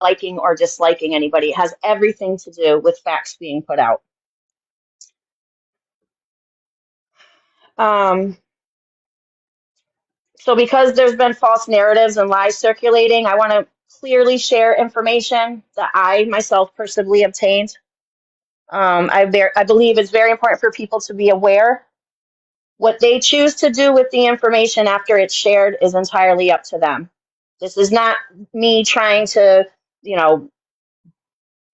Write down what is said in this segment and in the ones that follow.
liking or disliking anybody. It has everything to do with facts being put out. So because there's been false narratives and lies circulating, I want to clearly share information that I myself personally obtained. I believe it's very important for people to be aware. What they choose to do with the information after it's shared is entirely up to them. This is not me trying to,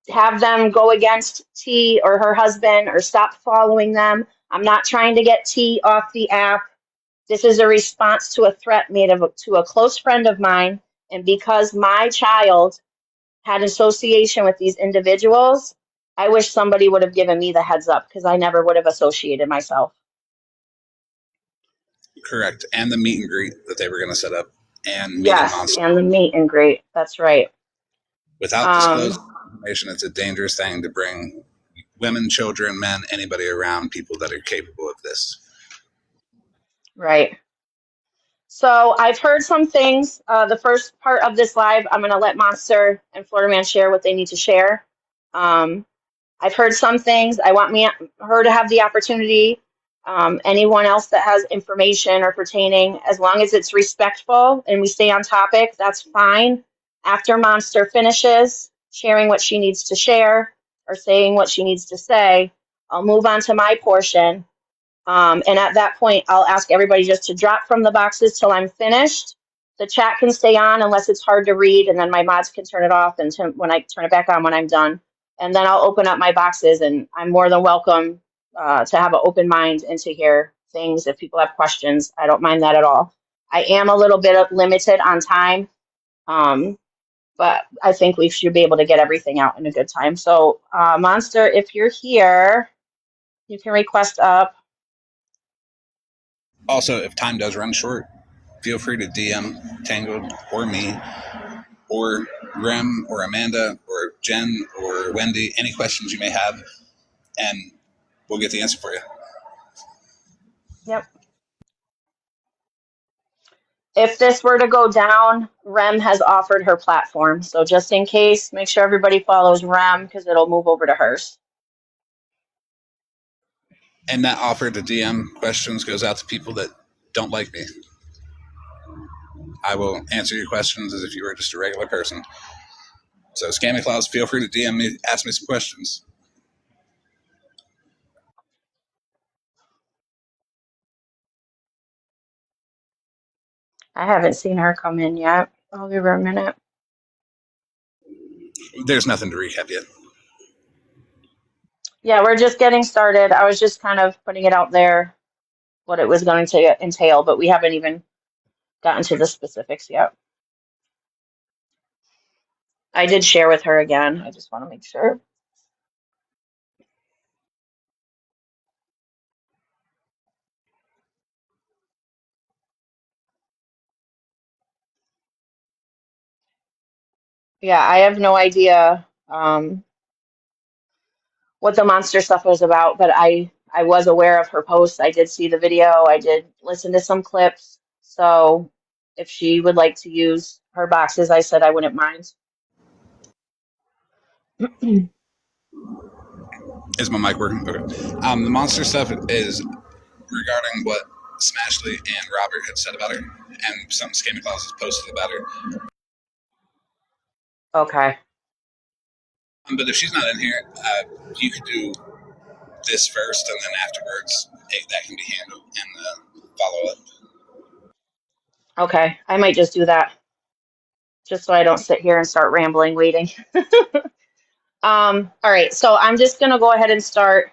have them go against T or her husband or stop following them. I'm not trying to get T off the app. This is a response to a threat made to a close friend of mine. And because my child had association with these individuals, I wish somebody would have given me the heads up because I never would have associated myself. Correct. And the meet and greet that they were going to set up. And yes, and the meet and greet. That's right. Without disclosing information, it's a dangerous thing to bring women, children, men, anybody around people that are capable of this. Right. So I've heard some things. The first part of this live, I'm going to let Monster and Florida Man share what they need to share. I've heard some things. I want her to have the opportunity. Anyone else that has information or pertaining, as long as it's respectful and we stay on topic, that's fine. After Monster finishes sharing what she needs to share or saying what she needs to say, I'll move on to my portion. And at that point, I'll ask everybody just to drop from the boxes till I'm finished. The chat can stay on unless it's hard to read, and then my mods can turn it off and when I turn it back on when I'm done. And then I'll open up my boxes, and I'm more than welcome to have an open mind and to hear things. If people have questions, I don't mind that at all. I am a little bit limited on time, but I think we should be able to get everything out in a good time. So, Monster, if you're here, you can request up. Also, if time does run short, feel free to DM Tangled or me or Rem or Amanda or Jen or Wendy, any questions you may have, and we'll get the answer for you. Yep. If this were to go down, Rem has offered her platform. So just in case, make sure everybody follows Rem because it'll move over to hers. And that offer to DM questions goes out to people that don't like me. I will answer your questions as if you were just a regular person. So, Scammy Claus, feel free to DM me, ask me some questions. I haven't seen her come in yet. I'll give her a minute. There's nothing to recap yet. Yeah, we're just getting started. I was just kind of putting it out there, what it was going to entail, but we haven't even gotten to the specifics yet. I did share with her again. I just want to make sure. Yeah, I have no idea what the monster stuff was about, but I was aware of her post. I did see the video. I did listen to some clips. So if she would like to use her boxes, I said I wouldn't mind. Is my mic working? Okay. The monster stuff is regarding what Smashley and Robert had said about her, and something Scammy Claus has posted about her. Okay. But if she's not in here, you could do this first, and then afterwards, that can be handled in the follow-up. Okay. I might just do that, just so I don't sit here and start rambling waiting. All right. So I'm just going to go ahead and start.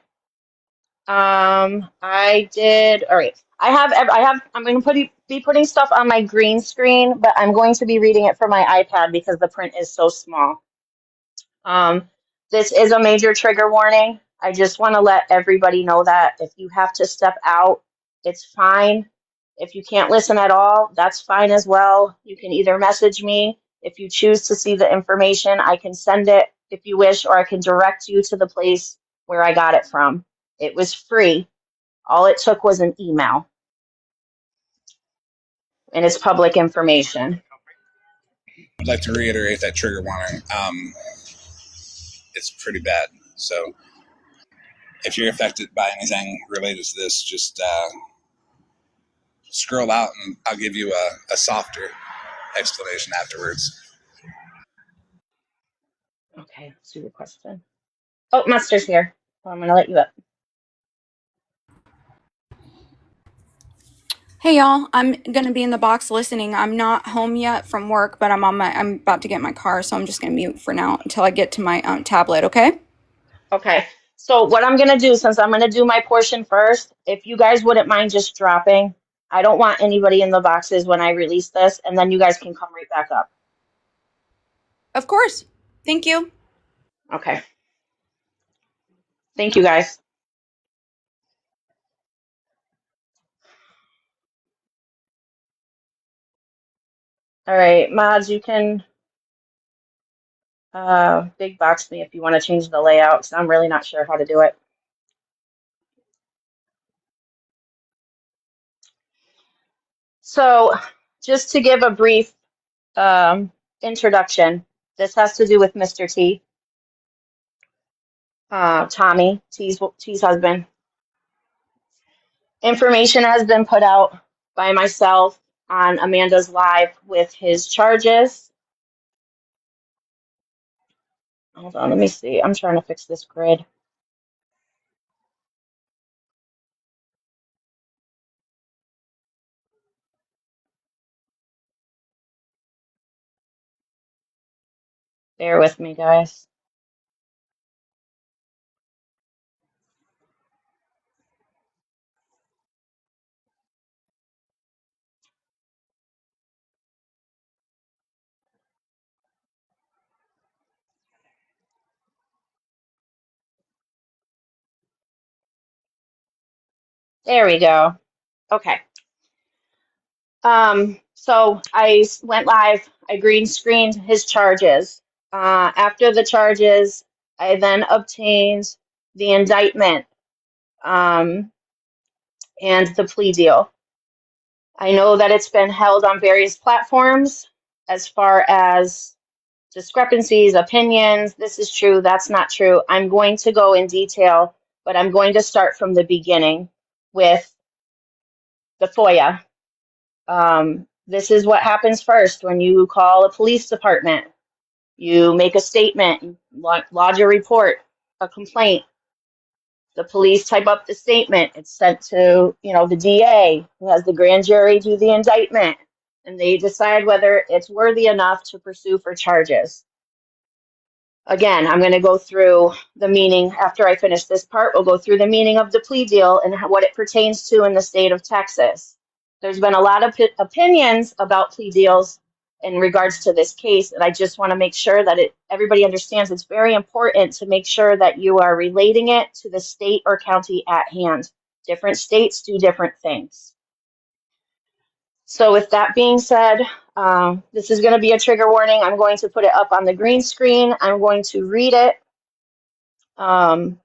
I did. All right. I'm going to be putting stuff on my green screen, but I'm going to be reading it from my iPad because the print is so small. This is a major trigger warning. I just want to let everybody know that if you have to step out, it's fine. If you can't listen at all, that's fine as well. You can either message me. If you choose to see the information, I can send it if you wish, or I can direct you to the place where I got it from. It was free. All it took was an email. And it's public information. I'd like to reiterate that trigger warning. It's pretty bad. So if you're affected by anything related to this, just scroll out and I'll give you a softer explanation afterwards. Okay, let's do the question. Oh, Master's here. Well, I'm going to let you up. Hey y'all, I'm gonna be in the box listening. I'm not home yet from work, but I'm about to get in my car, so I'm just gonna mute for now until I get to my tablet. Okay? Okay, so what I'm going to do, since I'm going to do my portion first, if you guys wouldn't mind just dropping, I don't want anybody in the boxes when I release this, and then you guys can come right back up. Of course. Thank you. Okay. Thank you, guys. All right, mods, you can big box me if you want to change the layout, because I'm really not sure how to do it. So just to give a brief introduction, this has to do with Mr. T, Tommy, T's husband. Information has been put out by myself on Amanda's live with his charges. Hold on, let me see. I'm trying to fix this grid. Bear with me, guys. There we go. Okay. So I went live. I green screened his charges. After the charges, I then obtained the indictment and the plea deal. I know that it's been held on various platforms as far as discrepancies, opinions. This is true, that's not true. I'm going to go in detail, but I'm going to start from the beginning with the FOIA. This is what happens first when you call a police department. You make a statement, lodge a report, a complaint. The police type up the statement. It's sent to, the DA, who has the grand jury do the indictment, and they decide whether it's worthy enough to pursue for charges. Again, I'm going to go through the meaning after I finish this part. We'll go through the meaning of the plea deal and what it pertains to in the state of Texas. There's been a lot of opinions about plea deals in regards to this case, and I just want to make sure that everybody understands it's very important to make sure that you are relating it to the state or county at hand. Different states do different things. So with that being said, this is going to be a trigger warning. I'm going to put it up on the green screen. I'm going to read it. And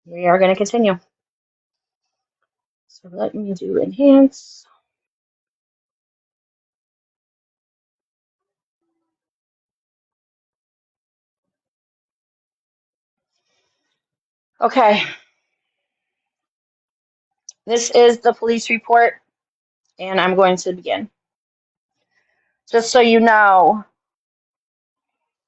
we are going to continue. So let me do enhance. Okay. This is the police report, and I'm going to begin. Just so you know,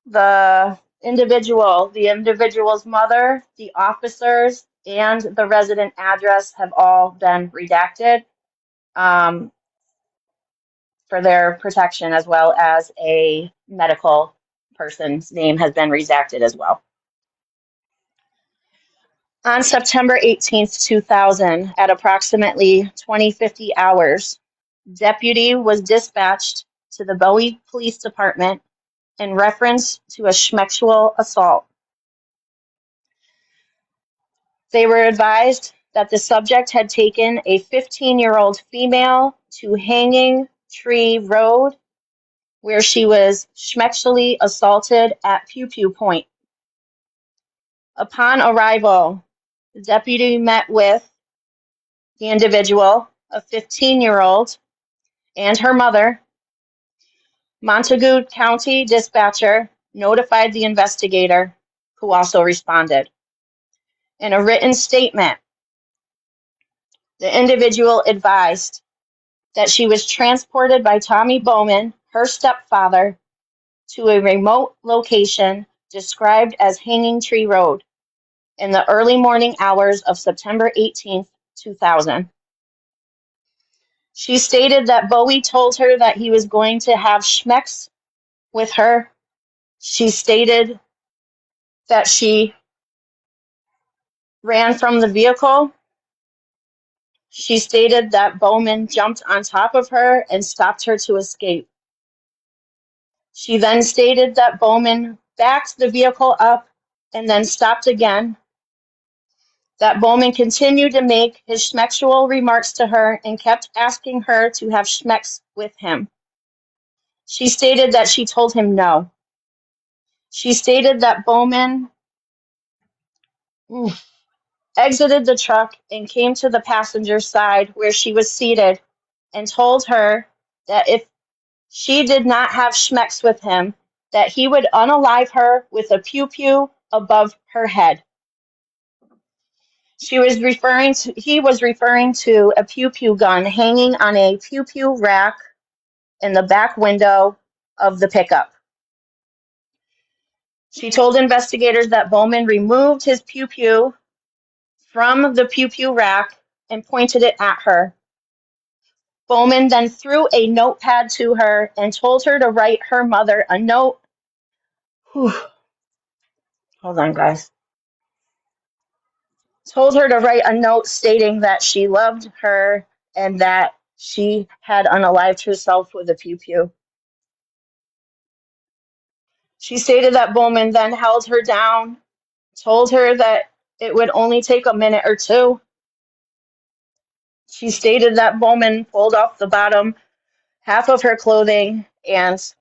the individual's mother, the officers, and the resident address have all been redacted for their protection, as well as a medical person's name has been redacted as well. On September 18th, 2000, at approximately 20:50 hours, deputy was dispatched to the Bowie Police Department in reference to a sexual assault. They were advised that the subject had taken a 15-year-old female to Hanging Tree Road, where she was sexually assaulted at Pew Pew Point. Upon arrival, the deputy met with the individual, a 15-year-old, and her mother, Montague County dispatcher notified the investigator, who also responded. In a written statement, the individual advised that she was transported by Tommy Bowman, her stepfather, to a remote location described as Hanging Tree Road in the early morning hours of September 18th, 2000. She stated that Bowie told her that he was going to have schmecks with her. She stated that she ran from the vehicle. She stated that Bowman jumped on top of her and stopped her to escape. She then stated that Bowman backed the vehicle up and then stopped again, that Bowman continued to make his sexual remarks to her and kept asking her to have schmecks with him. She stated that she told him no. She stated that Bowman exited the truck and came to the passenger side where she was seated and told her that if she did not have schmecks with him, that he would unalive her with a pew-pew above her head. He was referring to a pew-pew gun hanging on a pew-pew rack in the back window of the pickup. She told investigators that Bowman removed his pew-pew from the pew-pew rack and pointed it at her. Bowman then threw a notepad to her and told her to write her mother a note. Whew. Hold on, guys. Told her to write a note stating that she loved her and that she had unalived herself with a pew-pew. She stated that Bowman then held her down, told her that it would only take a minute or two. She stated that Bowman pulled off the bottom half of her clothing and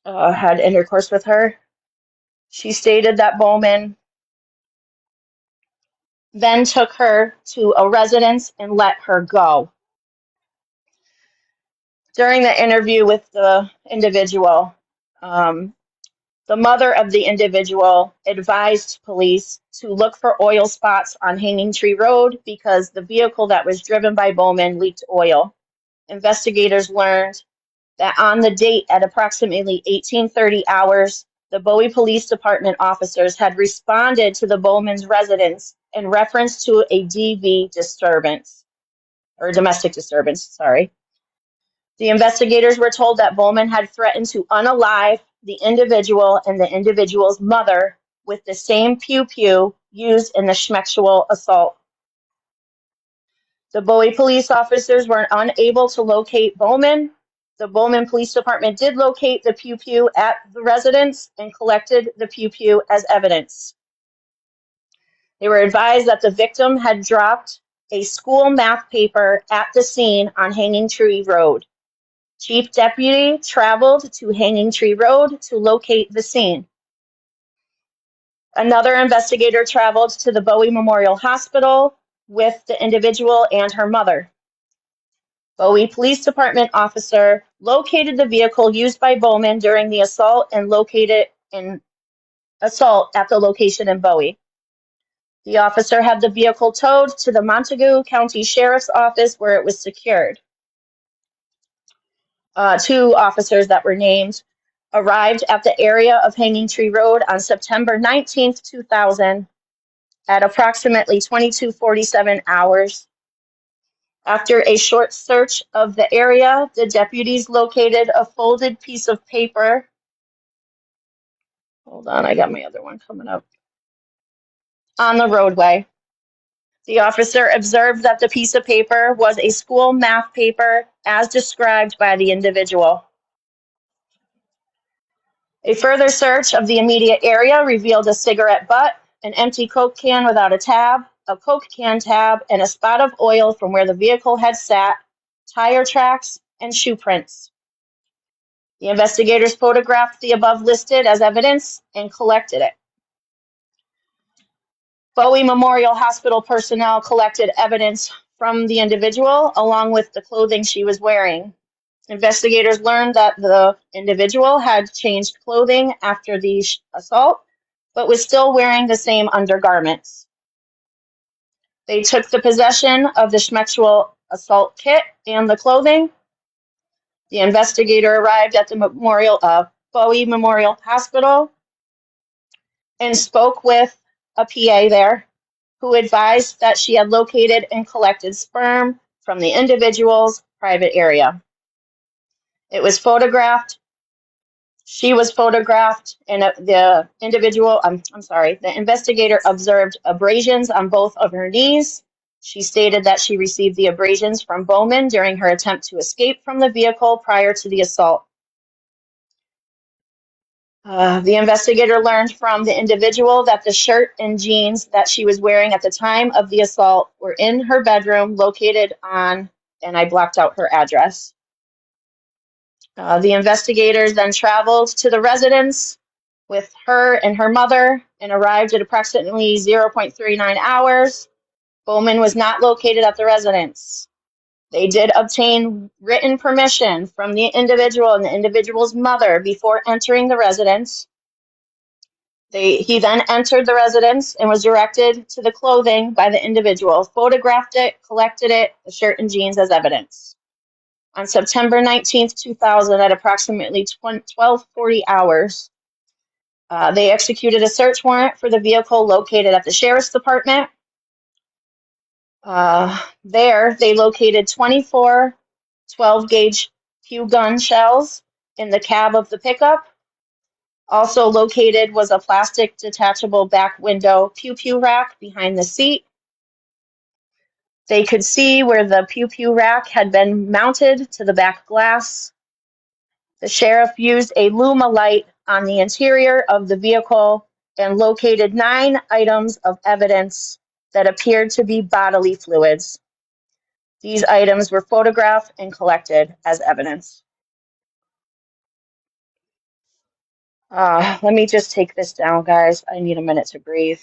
had intercourse with her. She stated that Bowman then took her to a residence and let her go. During the interview with the individual, the mother of the individual advised police to look for oil spots on Hanging Tree Road because the vehicle that was driven by Bowman leaked oil. Investigators learned that on the date at approximately 1830 hours, the Bowie Police Department officers had responded to the Bowman's residence in reference to a DV disturbance, or domestic disturbance, sorry. The investigators were told that Bowman had threatened to unalive the individual and the individual's mother with the same pew-pew used in the sexual assault. The Bowie police officers were unable to locate Bowman. The Bowman Police Department did locate the pew-pew at the residence and collected the pew-pew as evidence. They were advised that the victim had dropped a school math paper at the scene on Hanging Tree Road. Chief Deputy traveled to Hanging Tree Road to locate the scene. Another investigator traveled to the Bowie Memorial Hospital with the individual and her mother. Bowie Police Department officer located the vehicle used by Bowman during the assault and located an assault at the location in Bowie. The officer had the vehicle towed to the Montague County Sheriff's Office where it was secured. Two officers that were named arrived at the area of Hanging Tree Road on September 19th, 2000 at approximately 22:47 hours. After a short search of the area, the deputies located a folded piece of paper. Hold on, I got my other one coming up. On the roadway. The officer observed that the piece of paper was a school math paper as described by the individual. A further search of the immediate area revealed a cigarette butt, an empty Coke can without a tab, a Coke can tab, and a spot of oil from where the vehicle had sat, tire tracks, and shoe prints. The investigators photographed the above listed as evidence and collected it. Bowie Memorial Hospital personnel collected evidence from the individual along with the clothing she was wearing. Investigators learned that the individual had changed clothing after the assault, but was still wearing the same undergarments. They took the possession of the sexual assault kit and the clothing. The investigator arrived at the Bowie Memorial Hospital and spoke with a PA there who advised that she had located and collected sperm from the individual's private area. It was photographed. She was photographed, and the investigator observed abrasions on both of her knees. She stated that she received the abrasions from Bowman during her attempt to escape from the vehicle prior to the assault. The investigator learned from the individual that the shirt and jeans that she was wearing at the time of the assault were in her bedroom located on, and I blocked out her address. The investigators then traveled to the residence with her and her mother and arrived at approximately 0.39 hours. Bowman was not located at the residence. They did obtain written permission from the individual and the individual's mother before entering the residence. He then entered the residence and was directed to the clothing by the individual, photographed it, collected it, the shirt and jeans as evidence. On September 19th, 2000, at approximately 12:40 hours, they executed a search warrant for the vehicle located at the Sheriff's Department. There, they located 24 12-gauge Pew gun shells in the cab of the pickup. Also located was a plastic detachable back window pew rack behind the seat. They could see where the pew rack had been mounted to the back glass. The sheriff used a Luma light on the interior of the vehicle and located 9 items of evidence that appeared to be bodily fluids. These items were photographed and collected as evidence. Let me just take this down, guys. I need a minute to breathe.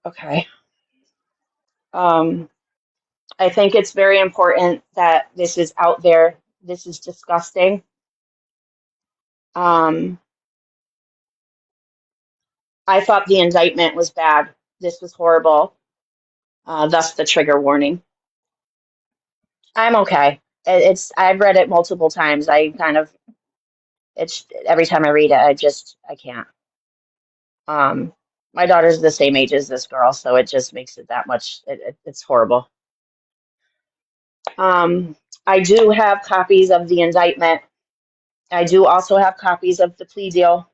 Okay. I think it's very important that this is out there. This is disgusting. I thought the indictment was bad. This was horrible. Thus the trigger warning. I'm okay. I've read it multiple times. It's every time I read it, I can't. My daughter's the same age as this girl, so it just makes it that much. It's horrible. I do have copies of the indictment. I do also have copies of the plea deal.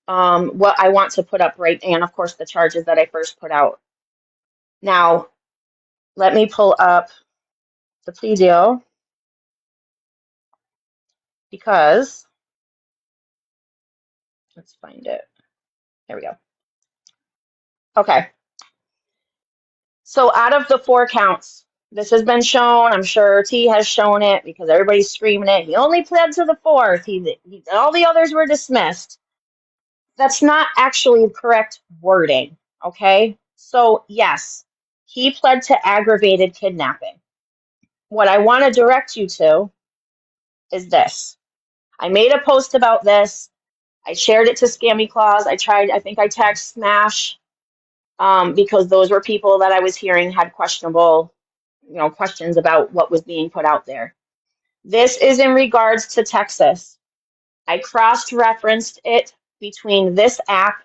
What I want to put up and of course the charges that I first put out. Now, let me pull up the plea deal because let's find it. There we go. Okay. So out of the 4 counts, this has been shown. I'm sure T has shown it because everybody's screaming it. He only pled to the 4th. All the others were dismissed. That's not actually correct wording. Okay. So yes, he pled to aggravated kidnapping. What I want to direct you to is this. I made a post about this. I shared it to Scammy Claus. I think I tagged Smash because those were people that I was hearing had questionable, questions about what was being put out there. This is in regards to Texas. I cross-referenced it between this app,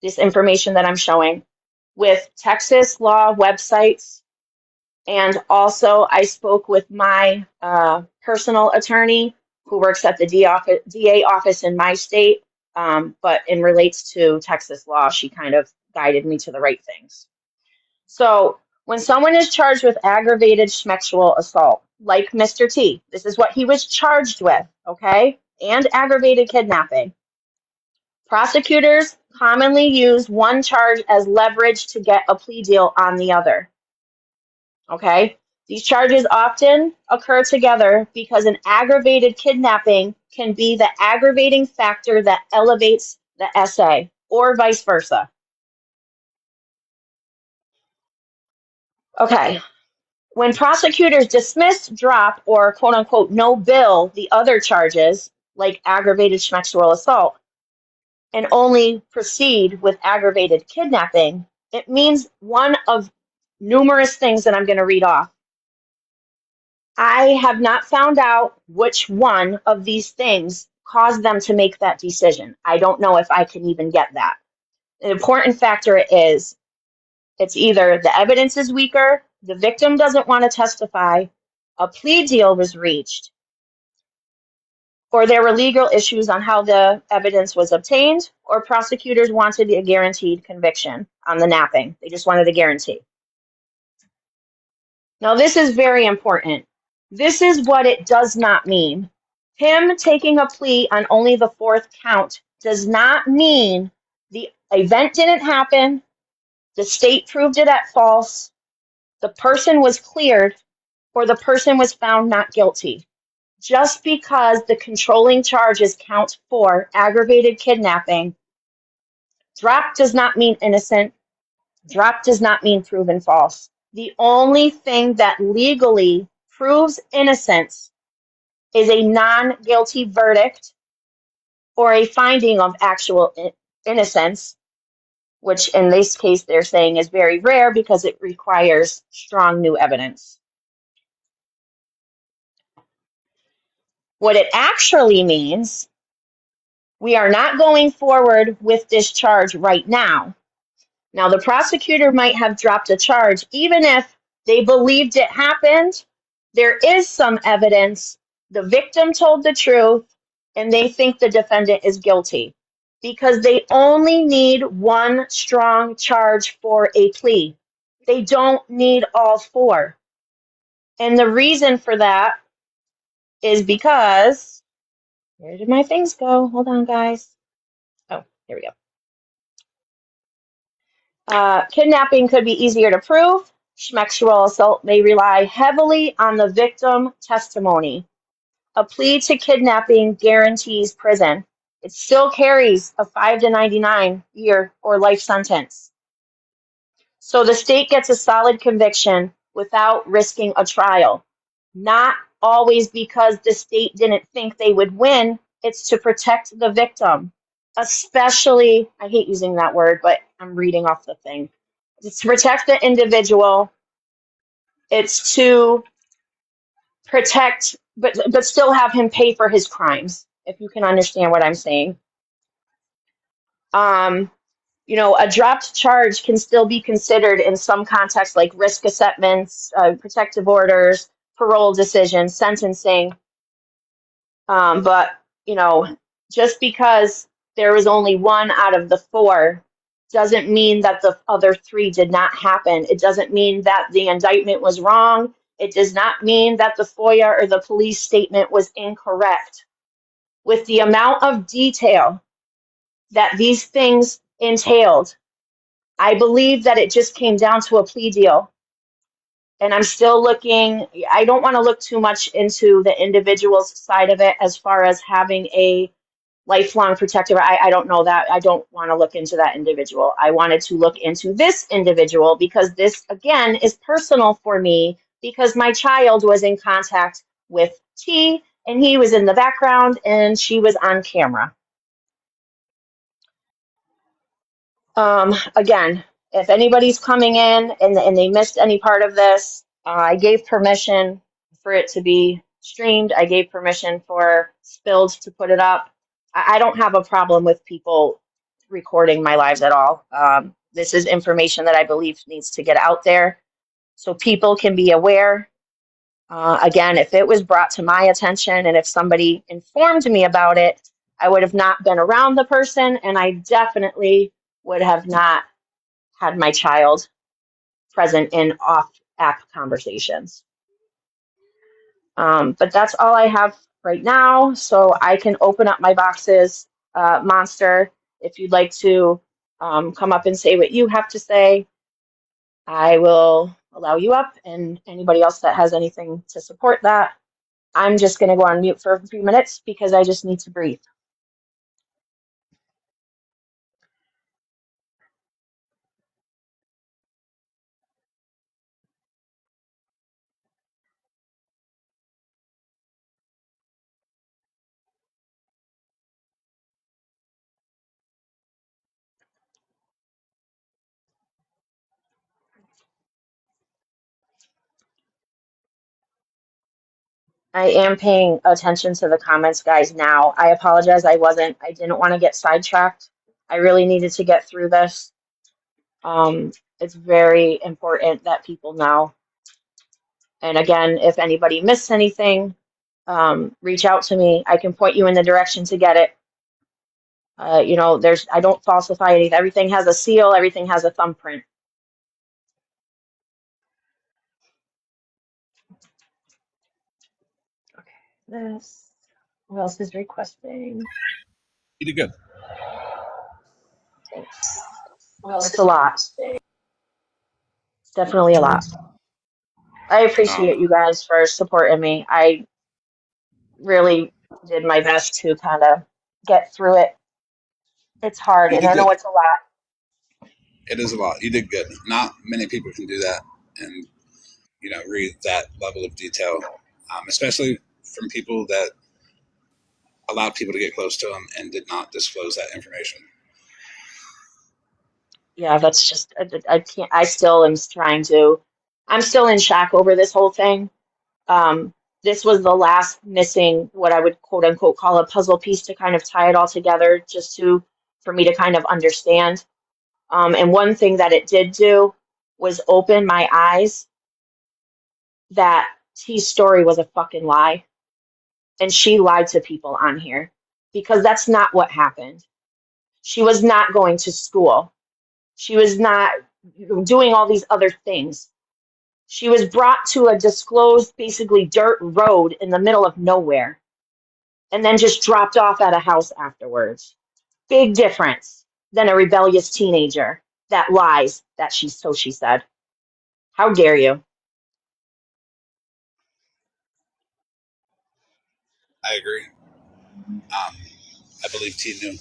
this information that I'm showing, with Texas law websites. And also I spoke with my personal attorney who works at the DA office in my state, but in relates to Texas law, she kind of guided me to the right things. So when someone is charged with aggravated sexual assault, like Mr. T, this is what he was charged with, okay? And aggravated kidnapping. Prosecutors commonly use one charge as leverage to get a plea deal on the other. Okay? These charges often occur together because an aggravated kidnapping can be the aggravating factor that elevates the SA, or vice versa. Okay. When prosecutors dismiss, drop, or quote unquote no bill the other charges, like aggravated sexual assault, and only proceed with aggravated kidnapping, it means one of numerous things that I'm going to read off. I have not found out which one of these things caused them to make that decision. I don't know if I can even get that. An important factor is it's either the evidence is weaker, the victim doesn't want to testify, a plea deal was reached, or there were legal issues on how the evidence was obtained, or prosecutors wanted a guaranteed conviction on the napping. They just wanted a guarantee. Now, this is very important. This is what it does not mean. Him taking a plea on only the fourth count does not mean the event didn't happen, the state proved it at false, the person was cleared, or the person was found not guilty. Just because the controlling charges count for aggravated kidnapping, drop does not mean innocent, drop does not mean proven false. The only thing that legally proves innocence is a non-guilty verdict or a finding of actual innocence, which in this case they're saying is very rare because it requires strong new evidence. What it actually means, we are not going forward with this charge right now. Now, the prosecutor might have dropped a charge, even if they believed it happened. There is some evidence. The victim told the truth, and they think the defendant is guilty because they only need one strong charge for a plea. They don't need all four. And the reason for that is because, where did my things go? Hold on, guys. Oh, here we go. Kidnapping could be easier to prove. Sexual assault may rely heavily on the victim testimony. A plea to kidnapping guarantees prison. It still carries a 5 to 99 year or life sentence. So the state gets a solid conviction without risking a trial. Not always because the state didn't think they would win. It's to protect the victim. Especially, I hate using that word, but I'm reading off the thing. It's to protect the individual. It's to protect, but still have him pay for his crimes, if you can understand what I'm saying. Um, a dropped charge can still be considered in some contexts, like risk assessments, protective orders, parole decisions, sentencing. But, just because there was only one out of the four doesn't mean that the other three did not happen. It doesn't mean that the indictment was wrong. It does not mean that the FOIA or the police statement was incorrect. With the amount of detail that these things entailed, I believe that it just came down to a plea deal. And I'm still looking, I don't want to look too much into the individual's side of it as far as having a lifelong protective. I don't know that. I don't want to look into that individual. I wanted to look into this individual because this, again, is personal for me because my child was in contact with T and he was in the background and she was on camera. Again, if anybody's coming in and they missed any part of this, I gave permission for it to be streamed. I gave permission for Spilled to put it up. I don't have a problem with people recording my lives at all. This is information that I believe needs to get out there so people can be aware. Again, if it was brought to my attention and if somebody informed me about it, I would have not been around the person and I definitely would have not had my child present in off-app conversations. But that's all I have right now, so I can open up my boxes. Monster, if you'd like to come up and say what you have to say, I will allow you up, and anybody else that has anything to support that. I'm just going to go on mute for a few minutes because I just need to breathe. I am paying attention to the comments, guys, now. I apologize. I didn't want to get sidetracked. I really needed to get through this. It's very important that people know. And again, if anybody missed anything, reach out to me. I can point you in the direction to get it. I don't falsify anything. Everything has a seal, everything has a thumbprint. Okay, this. Who else is requesting? You did good. Thanks. It's a lot. It's definitely a lot. I appreciate you guys for supporting me. I really did my best to kind of get through it. It's hard, You and did I know good. it's a lot. It is a lot. You did good. Not many people can do that and read that level of detail, especially from people that allowed people to get close to them and did not disclose that information. Yeah, that's just, I can't, I still am trying to, I'm still in shock over this whole thing. This was the last missing, what I would quote unquote call a puzzle piece to kind of tie it all together, for me to kind of understand. And one thing that it did do was open my eyes that T's story was a fucking lie. And she lied to people on here because that's not what happened. She was not going to school. She was not doing all these other things. She was brought to a disclosed, basically dirt road in the middle of nowhere and then just dropped off at a house afterwards. Big difference than a rebellious teenager that lies, so she said. How dare you? I agree. I believe T knew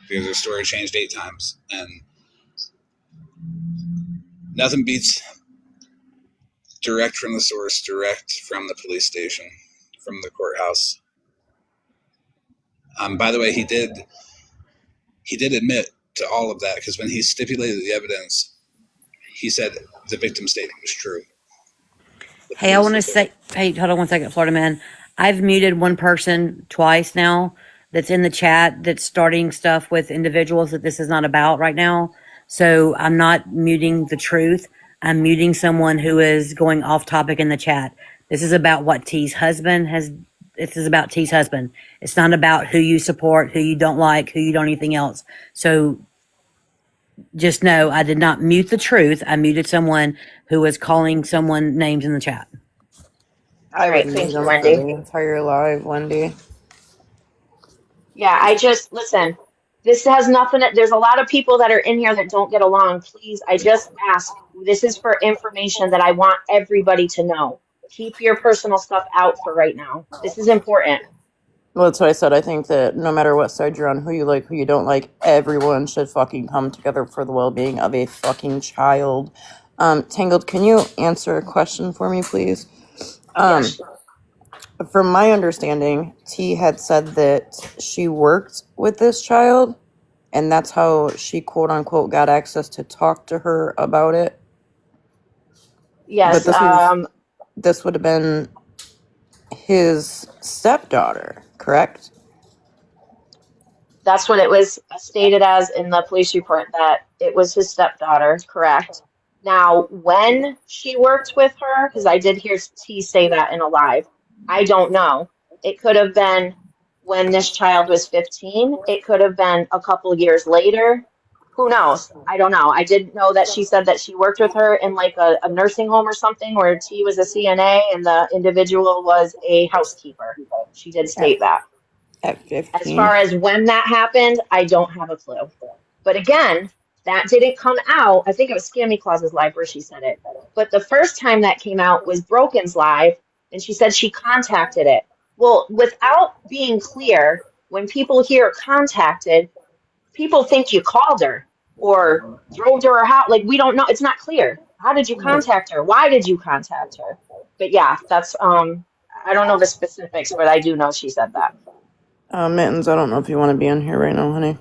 because her story changed 8 times, and nothing beats direct from the source, direct from the police station, from the courthouse. By the way, he did admit to all of that because when he stipulated the evidence, he said the victim's statement was true. Hey, I want to say, hey, hold on one second, Florida man. I've muted one person twice now that's in the chat that's starting stuff with individuals that this is not about right now. So I'm not muting the truth. I'm muting someone who is going off topic in the chat. This is about what T's husband has. This is about T's husband. It's not about who you support, who you don't like, who you don't anything else. So just know I did not mute the truth. I muted someone who was calling someone names in the chat. All I would right, mute thank you, them for the Wendy. entire live, Wendy. Yeah, listen, this has nothing, there's a lot of people that are in here that don't get along. Please, I just ask, this is for information that I want everybody to know. Keep your personal stuff out for right now. This is important. Well, that's what I said. I think that no matter what side you're on, who you like, who you don't like, everyone should fucking come together for the well-being of a fucking child. Tangled, can you answer a question for me, please? Yes. From my understanding, T had said that she worked with this child, and that's how she quote-unquote got access to talk to her about it. But Yes, this would have been his stepdaughter, correct? that's what it was stated as in the police report, that it was his stepdaughter, correct? Now, when she worked with her, because I did hear T say that in a live, I don't know. It could have been when this child was 15. It could have been a couple years later. Who knows? I don't know. I did know that she said that she worked with her in like a nursing home or something where T was a CNA and the individual was a housekeeper. She did state that. At As 15. far as when that happened, I don't have a clue. But again, that didn't come out. I think it was Scammy Claus's live where she said it. But the first time that came out was Broken's live, and she said she contacted it. Well, without being clear, when people hear contacted, people think you called her or drove to her house. Like, we don't know. It's not clear. How did you contact her? Why did you contact her? But yeah, that's I don't know the specifics, but I do know she said that. Mittens, I don't know if you want to be in here right now, honey.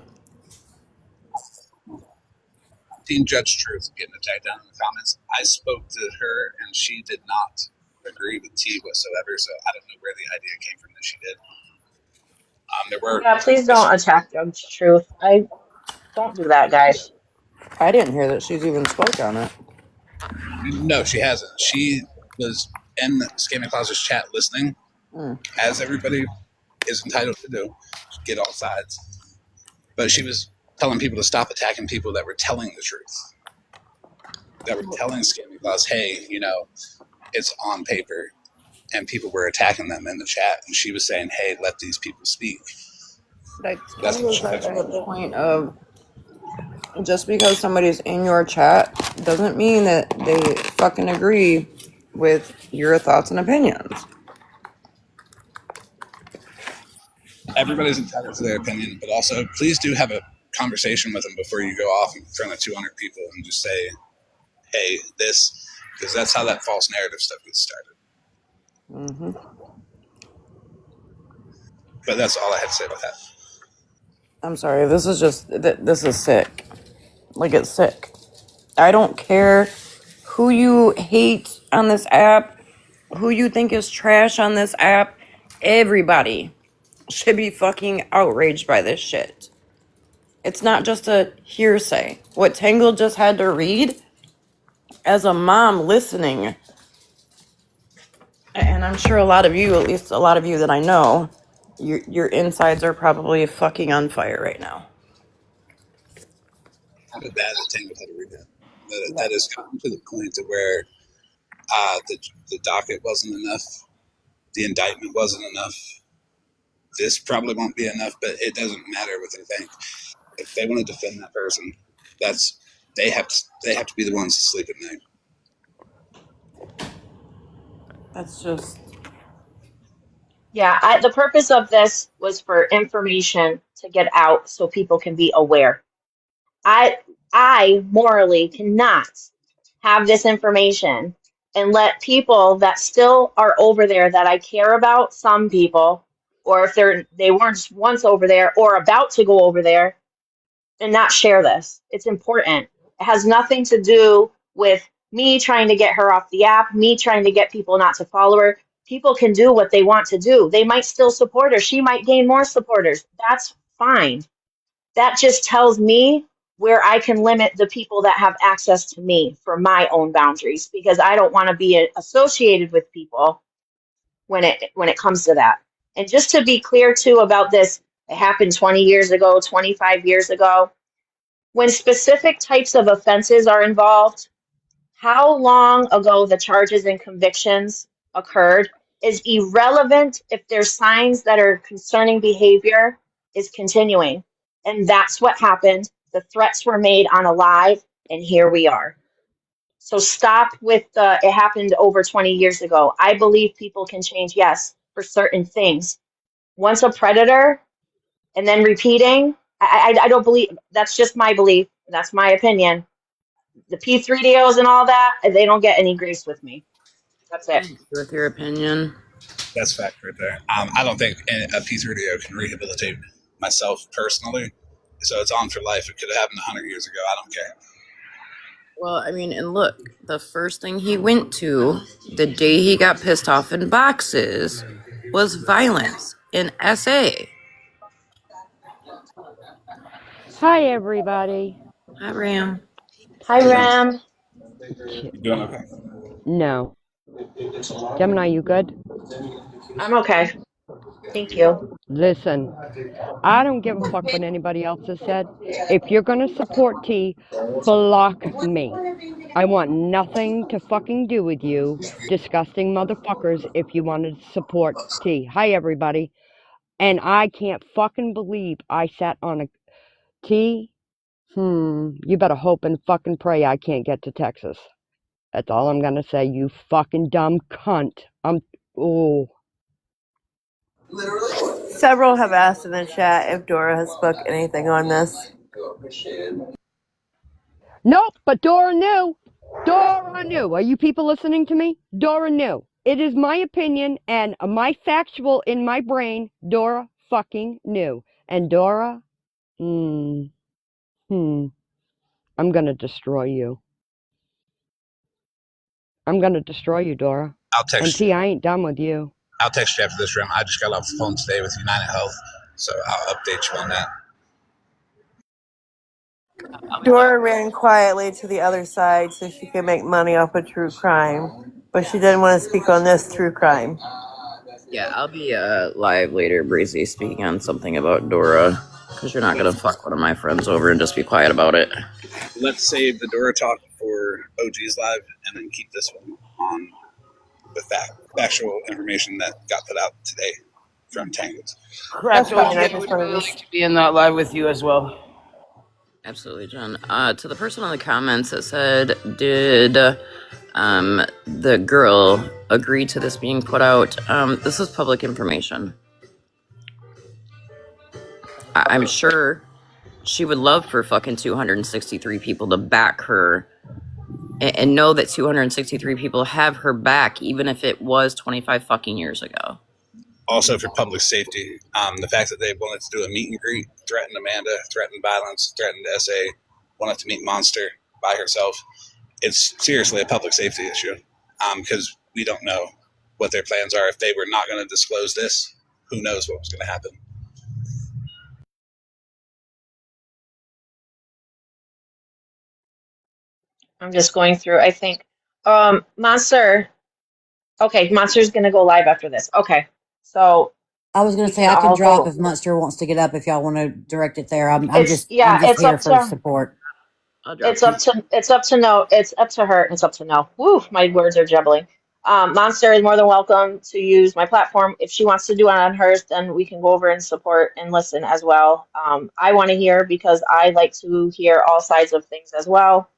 Team Judge Truth getting attacked down in the comments. I spoke to her and she did not agree with T whatsoever, so I don't know where the idea came from that she did. There were Yeah, please don't attack Doug's truth. I don't do that, guys. I didn't hear that she's even spoke on it. no, she hasn't. She was in Scamming Closet's chat listening, as everybody is entitled to do, get all sides. But she was telling people to stop attacking people that were telling the truth, that were telling Scamming Closet, hey, it's on paper, and people were attacking them in the chat, and she was saying, hey, let these people speak. That That's kind of what goes she back was. to the point of just because somebody's in your chat doesn't mean that they fucking agree with your thoughts and opinions. Everybody's entitled to their opinion, but also please do have a conversation with them before you go off in front of 200 people and just say, hey, this, because that's how that false narrative stuff gets started. But that's all I had to say about that. I'm sorry, this is sick. Like, it's sick. I don't care who you hate on this app, who you think is trash on this app. Everybody should be fucking outraged by this shit. It's not just a hearsay. What Tangled just had to read, as a mom listening, and I'm sure a lot of you, at least a lot of you that I know, your insides are probably fucking on fire right now. How bad that Tangled had to read that. That has gotten to the point to where the docket wasn't enough, the indictment wasn't enough. This probably won't be enough, but it doesn't matter what they think. If they want to defend that person, they have to be the ones to sleep at night. That's just... Yeah, the purpose of this was for information to get out so people can be aware. I morally cannot have this information and let people that still are over there that I care about, some people, or if they weren't once over there or about to go over there, and not share this. It's important. It has nothing to do with me trying to get her off the app, me trying to get people not to follow her. People can do what they want to do. They might still support her. She might gain more supporters. That's fine. That just tells me where I can limit the people that have access to me for my own boundaries, because I don't want to be associated with people when it comes to that. And just to be clear too about this, it happened 20 years ago, 25 years ago. When specific types of offenses are involved, how long ago the charges and convictions occurred is irrelevant if there's signs that are concerning behavior is continuing. And that's what happened. The threats were made on a live, and here we are. So stop with it happened over 20 years ago. I believe people can change, yes, for certain things. Once a predator and then repeating, I don't believe, that's just my belief. That's my opinion. The P3DOs and all that, they don't get any grace with me. That's it. With your opinion. That's fact right there. I don't think a P3DO can rehabilitate myself personally. So it's on for life. It could have happened 100 years ago. I don't care. Well, I mean, and look, the first thing he went to the day he got pissed off in boxes was violence in SA. Hi, everybody. Hi, Ram. Hi, Ram. You doing okay? No. Gemini, you good? I'm okay. Thank you. Listen, I don't give a fuck what anybody else has said. If you're going to support T, block me. I want nothing to fucking do with you, disgusting motherfuckers, if you want to support T. Hi, everybody. And I can't fucking believe I sat on a T. You better hope and fucking pray I can't get to Texas. That's all I'm going to say, you fucking dumb cunt. Oh. Several have asked in the chat if Dora has spoke anything on this. Nope, but Dora knew. Dora knew. Are you people listening to me? Dora knew. It is my opinion and my factual in my brain. Dora fucking knew. And Dora, I'm going to destroy you. I'm going to destroy you, Dora. I'll And text T, you. I ain't done with you. I'll text you after this room. I just got off the phone today with United Health, so I'll update you on that. Dora ran quietly to the other side so she could make money off of true crime, but she didn't want to speak on this true crime. Yeah, I'll be live later, Breezy, speaking on something about Dora, because you're not gonna fuck one of my friends over and just be quiet about it. Let's save the Dora talk for OG's live, and then keep this one on the factual information that got put out today from Tangled. That's Correct, fine. OG. I I just would wanted really to. like to be in that live with you as well. Absolutely, John. To the person in the comments that said, did the girl agree to this being put out? This is public information. I'm sure she would love for fucking 263 people to back her and know that 263 people have her back, even if it was 25 fucking years ago. Also, for public safety, the fact that they wanted to do a meet and greet, threatened Amanda, threatened violence, threatened SA, wanted to meet Monster by herself. It's seriously a public safety issue, because we don't know what their plans are. If they were not going to disclose this, who knows what was going to happen. I'm just going through, I think. Monster. Okay, Monster's gonna go live after this. Okay. So I was gonna we say can I can all drop go. if Munster wants to get up if y'all want to direct it there. I'm It's just yeah, it's here up for to support. I'll drop it's you. up to it's up to no it's up to her. It's up to no. Woo, my words are jumbling. Monster is more than welcome to use my platform. If she wants to do it on hers, then we can go over and support and listen as well. I want to hear because I like to hear all sides of things as well.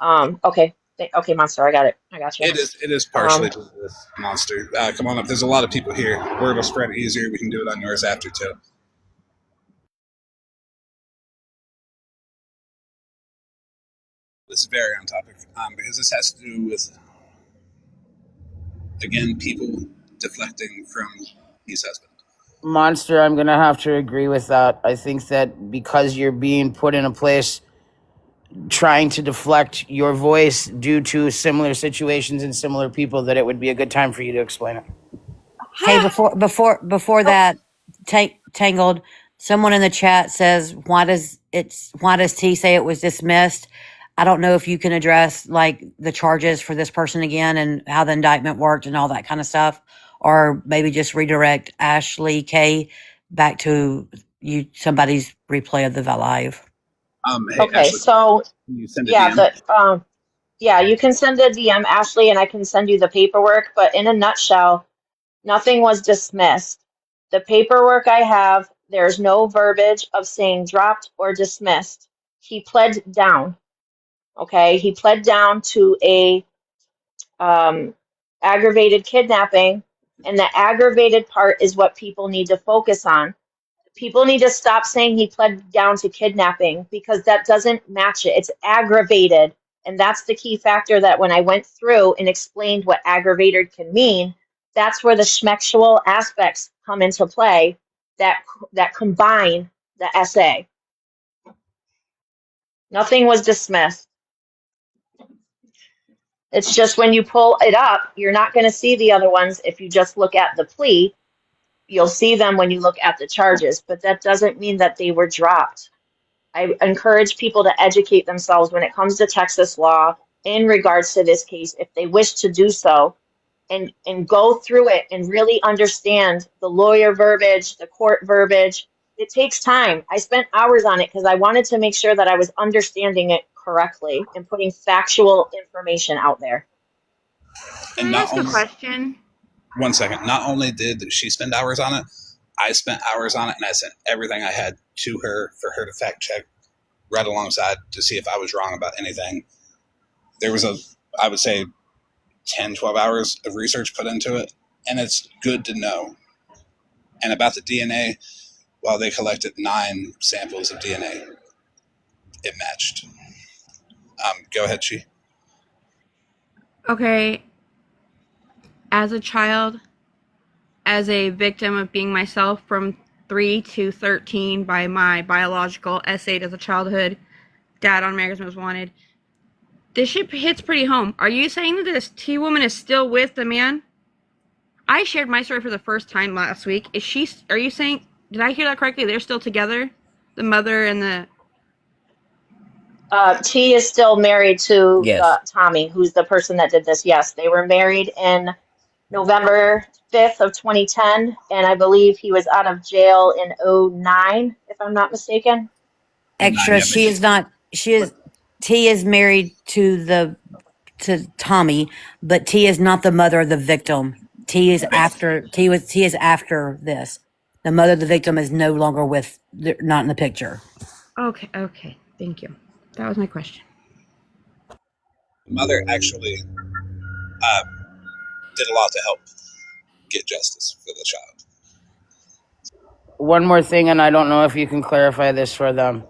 Okay. Okay, Monster, I got it. I got you. It is partially due to this Monster. Come on up. There's a lot of people here. Word will spread easier. We can do it on yours after, too. This is very on topic, because this has to do with, again, people deflecting from his husband. Monster, I'm going to have to agree with that. I think that because you're being put in a place trying to deflect your voice due to similar situations and similar people, that it would be a good time for you to explain it. Hey, before that, Tangled. Someone in the chat says, why does T say it was dismissed? I don't know if you can address like the charges for this person again and how the indictment worked and all that kind of stuff, or maybe just redirect Ashley K back to somebody's replay of the live. Hey, Okay, Ashley, so can you send a yeah, DM? yeah, you can send a DM, Ashley, and I can send you the paperwork, but in a nutshell, nothing was dismissed. The paperwork I have, there's no verbiage of saying dropped or dismissed. He pled down, okay? He pled down to a aggravated kidnapping, and the aggravated part is what people need to focus on. People need to stop saying he pled down to kidnapping because that doesn't match it. It's aggravated. And that's the key factor that when I went through and explained what aggravated can mean, that's where the schmexual aspects come into play that combine the essay. Nothing was dismissed. It's just when you pull it up, you're not going to see the other ones if you just look at the plea. You'll see them when you look at the charges, but that doesn't mean that they were dropped. I encourage people to educate themselves when it comes to Texas law in regards to this case, if they wish to do so, and go through it and really understand the lawyer verbiage, the court verbiage. It takes time. I spent hours on it because I wanted to make sure that I was understanding it correctly and putting factual information out there. Can And I not ask a only, question? 1 second, not only did she spend hours on it, I spent hours on it, and I sent everything I had to her for her to fact check right alongside to see if I was wrong about anything. There was I would say, 10, 12 hours of research put into it, and it's good to know. And about the DNA, while they collected 9 samples of DNA, it matched. Go ahead, Chi. Okay, as a child, as a victim of being myself from 3 to 13 by my biological, essayed as a childhood dad on America's Most Wanted, This ship hits pretty home. Are you saying that this T woman is still with the man? I shared my story for the first time last week. Are you saying, did I hear that correctly? They're still together? The mother and the... T is still married to Yes. Tommy, who's the person that did this. Yes, they were married in November 5th of 2010, and I believe he was out of jail in '09, if I'm not mistaken. Extra. Yeah, She is not. She is. T is married to Tommy, but T is not the mother of the victim. T is after. T is after this. The mother of the victim is no longer with. Not in the picture. Okay. Thank you. That was my question. the mother actually did a lot to help get justice for the child. One more thing, and I don't know if you can clarify this for them.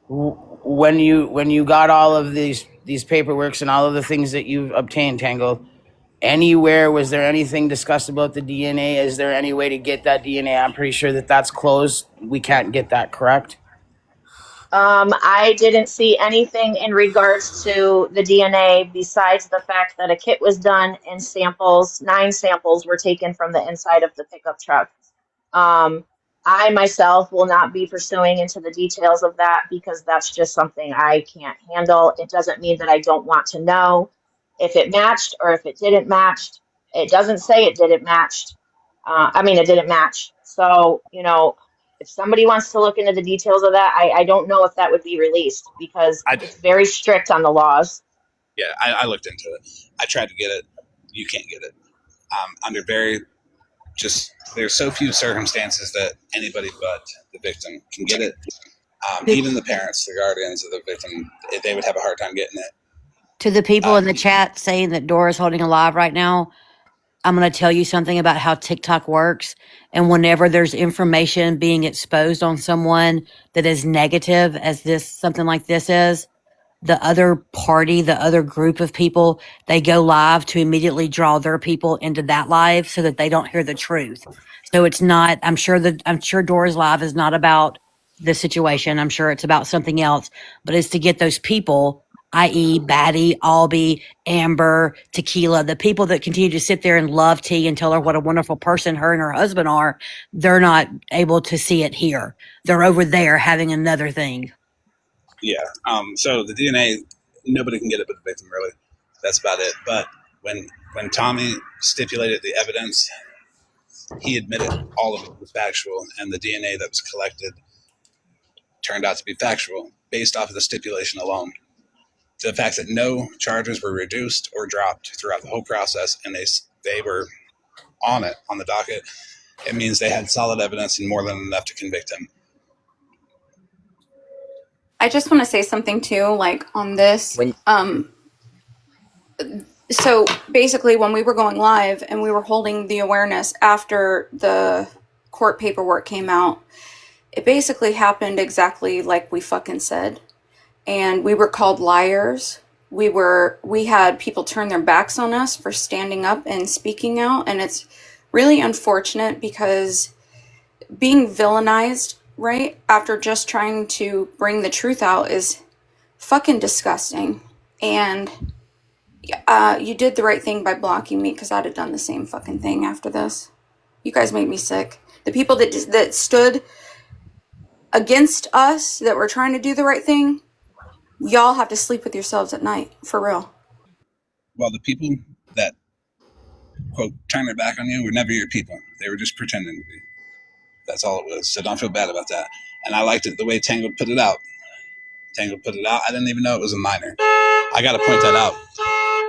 When you got all of these paperworks and all of the things that you've obtained, Tangled, anywhere was there anything discussed about the DNA? Is there any way to get that DNA? I'm pretty sure that that's closed. We can't get that, correct? I didn't see anything in regards to the DNA besides the fact that a kit was done and 9 samples were taken from the inside of the pickup truck. Um, I myself will not be pursuing into the details of that because that's just something I can't handle. It doesn't mean that I don't want to know if it matched or if it didn't match. It doesn't say it didn't match. It didn't match. So, if somebody wants to look into the details of that, I don't know if that would be released because I did. it's very strict on the laws. Yeah, I looked into it. I tried to get it. You can't get it. Under there's so few circumstances that anybody but the victim can get it. Even the parents, the guardians of the victim, they would have a hard time getting it. To the people in the chat saying that Dora's holding alive right now, I'm going to tell you something about how TikTok works. And whenever there's information being exposed on someone that is negative, as something like this is, the other party, the other group of people, they go live to immediately draw their people into that live so that they don't hear the truth. So it's not, I'm sure Dora's live is not about the situation. I'm sure it's about something else, but it's to get those people, i.e. Batty, Albie, Amber, Tequila, the people that continue to sit there and love T and tell her what a wonderful person her and her husband are. They're not able to see it here. They're over there having another thing. Yeah. So the DNA, nobody can get it but the victim, really. That's about it. But when Tommy stipulated the evidence, he admitted all of it was factual, and the DNA that was collected turned out to be factual based off of the stipulation alone. The fact that no charges were reduced or dropped throughout the whole process, and they were on the docket, it means they had solid evidence and more than enough to convict him. I just want to say something too, like on this. So basically, when we were going live and we were holding the awareness after the court paperwork came out, it basically happened exactly like we fucking said. And we were called liars. We had people turn their backs on us for standing up and speaking out. And it's really unfortunate because being villainized, right, after just trying to bring the truth out is fucking disgusting. And you did the right thing by blocking me because I'd have done the same fucking thing after this. You guys made me sick. The people that stood against us, that were trying to do the right thing, y'all have to sleep with yourselves at night, for real. Well, the people that, quote, turned their back on you were never your people. They were just pretending to be. That's all it was. So don't feel bad about that. And I liked it the way Tangled put it out. I didn't even know it was a minor. I got to point that out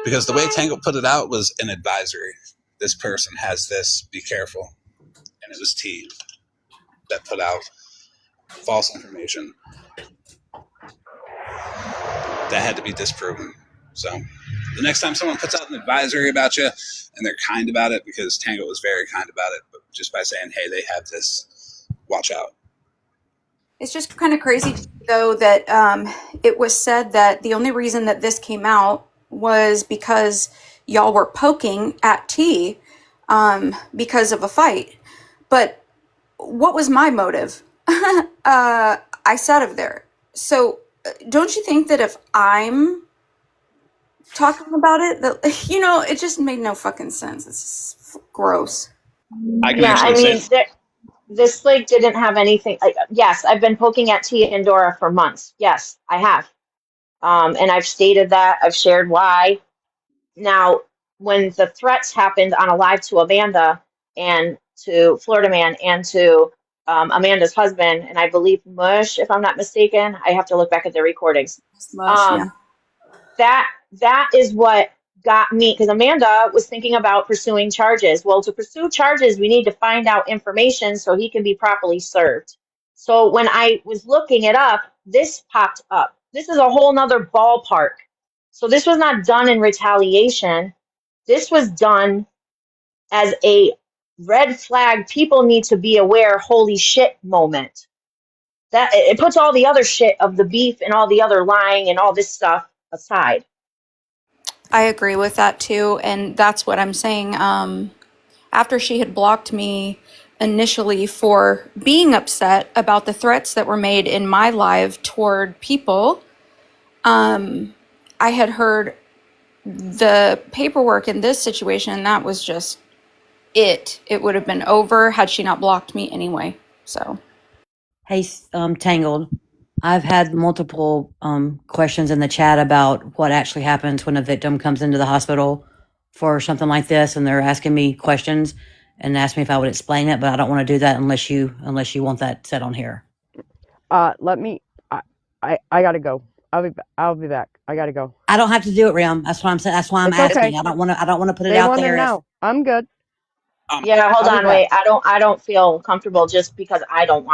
because the way Tangled put it out was an advisory. This person has this, be careful. And it was T that put out false information that had to be disproven. So the next time someone puts out an advisory about you and they're kind about it, because Tangled was very kind about it, but just by saying, hey, they have this, watch out. It's just kind of crazy, though, that it was said that the only reason that this came out was because y'all were poking at T because of a fight. But what was my motive? I sat over there. So don't you think that if I'm talking about it, that, you know, it just made no fucking sense. It's gross. I can Yeah, I actually say, mean, this like didn't have anything. Like, yes, I've been poking at Tia and Dora for months. Yes, I have. And I've stated that. I've shared why. Now, when the threats happened on a live to Amanda and to Florida Man and to Amanda's husband, and I believe Mush, if I'm not mistaken, I have to look back at the recordings. Much, yeah. Um, that is what got me, because Amanda was thinking about pursuing charges. Well, to pursue charges, we need to find out information so he can be properly served. So when I was looking it up, this popped up. This is a whole nother ballpark. So this was not done in retaliation. This was done as a red flag. People need to be aware, holy shit moment. That it puts all the other shit of the beef and all the other lying and all this stuff aside. I agree with that too, and that's what I'm saying. After she had blocked me initially for being upset about the threats that were made in my live toward people, I had heard the paperwork in this situation, and that was just it. It would have been over had she not blocked me anyway. So, Hey, Tangled. I've had multiple questions in the chat about what actually happens when a victim comes into the hospital for something like this, and they're asking me questions and ask me if I would explain it, but I don't want to do that unless you want that said on here. Let me. I gotta go. I'll be back. I gotta go. I don't have to do it, Rim. That's why I'm saying. That's why I'm It's asking. okay. I don't want to put it They out want to there. know. I'm good. Yeah, hold I'll be on, back. wait. I don't feel comfortable just because I don't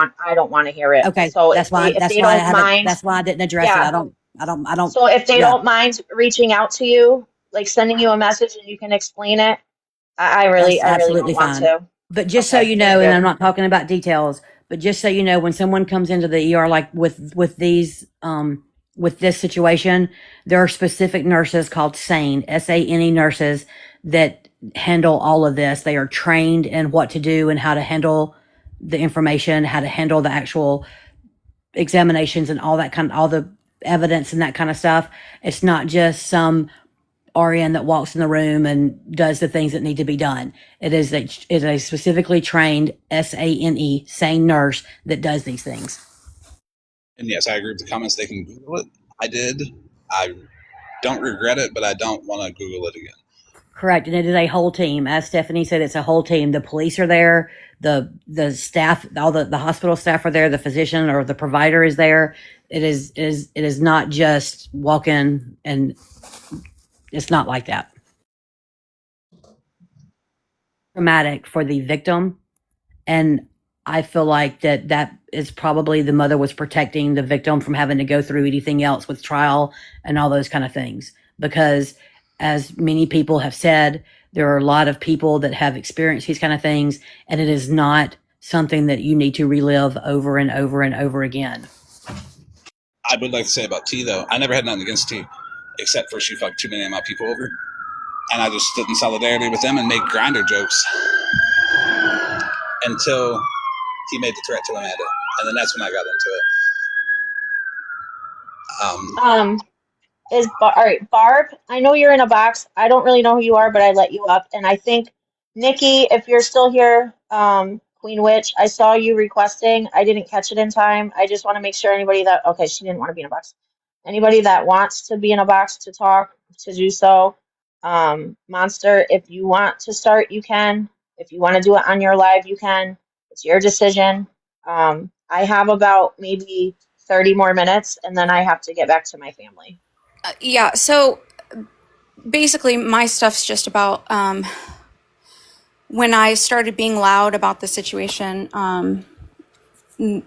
want to hear it. Okay, So if that's they why I don't haven't. mind, That's why I didn't address it. yeah. I don't. So if they Yeah, don't mind reaching out to you, like sending you a message and you can explain it, that's I really absolutely don't want fine. to. But just so Okay, you thank know, and you. I'm not talking about details, but just so you know, when someone comes into the ER, like with these, with this situation, there are specific nurses called SANE, SANE nurses that handle all of this. They are trained in what to do and how to handle the information, how to handle the actual examinations and all that all the evidence and that kind of stuff. It's not just some RN that walks in the room and does the things that need to be done. It is a specifically trained SANE, sane nurse that does these things. and yes, I agree with the comments. They can Google it. I did. I don't regret it, but I don't want to Google it again. Correct. And it is a whole team. As Stephanie said, it's a whole team. The police are there, the staff, all the hospital staff are there, the physician or the provider is there. It is not just walk in, and it's not like that. Traumatic for the victim. And I feel like that is probably the mother was protecting the victim from having to go through anything else with trial and all those kind of things. Because as many people have said, there are a lot of people that have experienced these kind of things, and it is not something that you need to relive over and over and over again. I would like to say about T, though, I never had nothing against T, except for she fucked too many of my people over. And I just stood in solidarity with them and made grinder jokes until he made the threat to Amanda. And then that's when I got into it. Um, all right, Barb, I know you're in a box. I don't really know who you are, but I let you up. And I think, Nikki, if you're still here, Queen Witch, I saw you requesting. I didn't catch it in time. I just want to make sure anybody that, okay, she didn't want to be in a box. Anybody that wants to be in a box to talk, to do so. Monster, if you want to start, you can. If you want to do it on your live, you can. It's your decision. I have about maybe 30 more minutes, and then I have to get back to my family. yeah, so basically, my stuff's just about when I started being loud about the situation.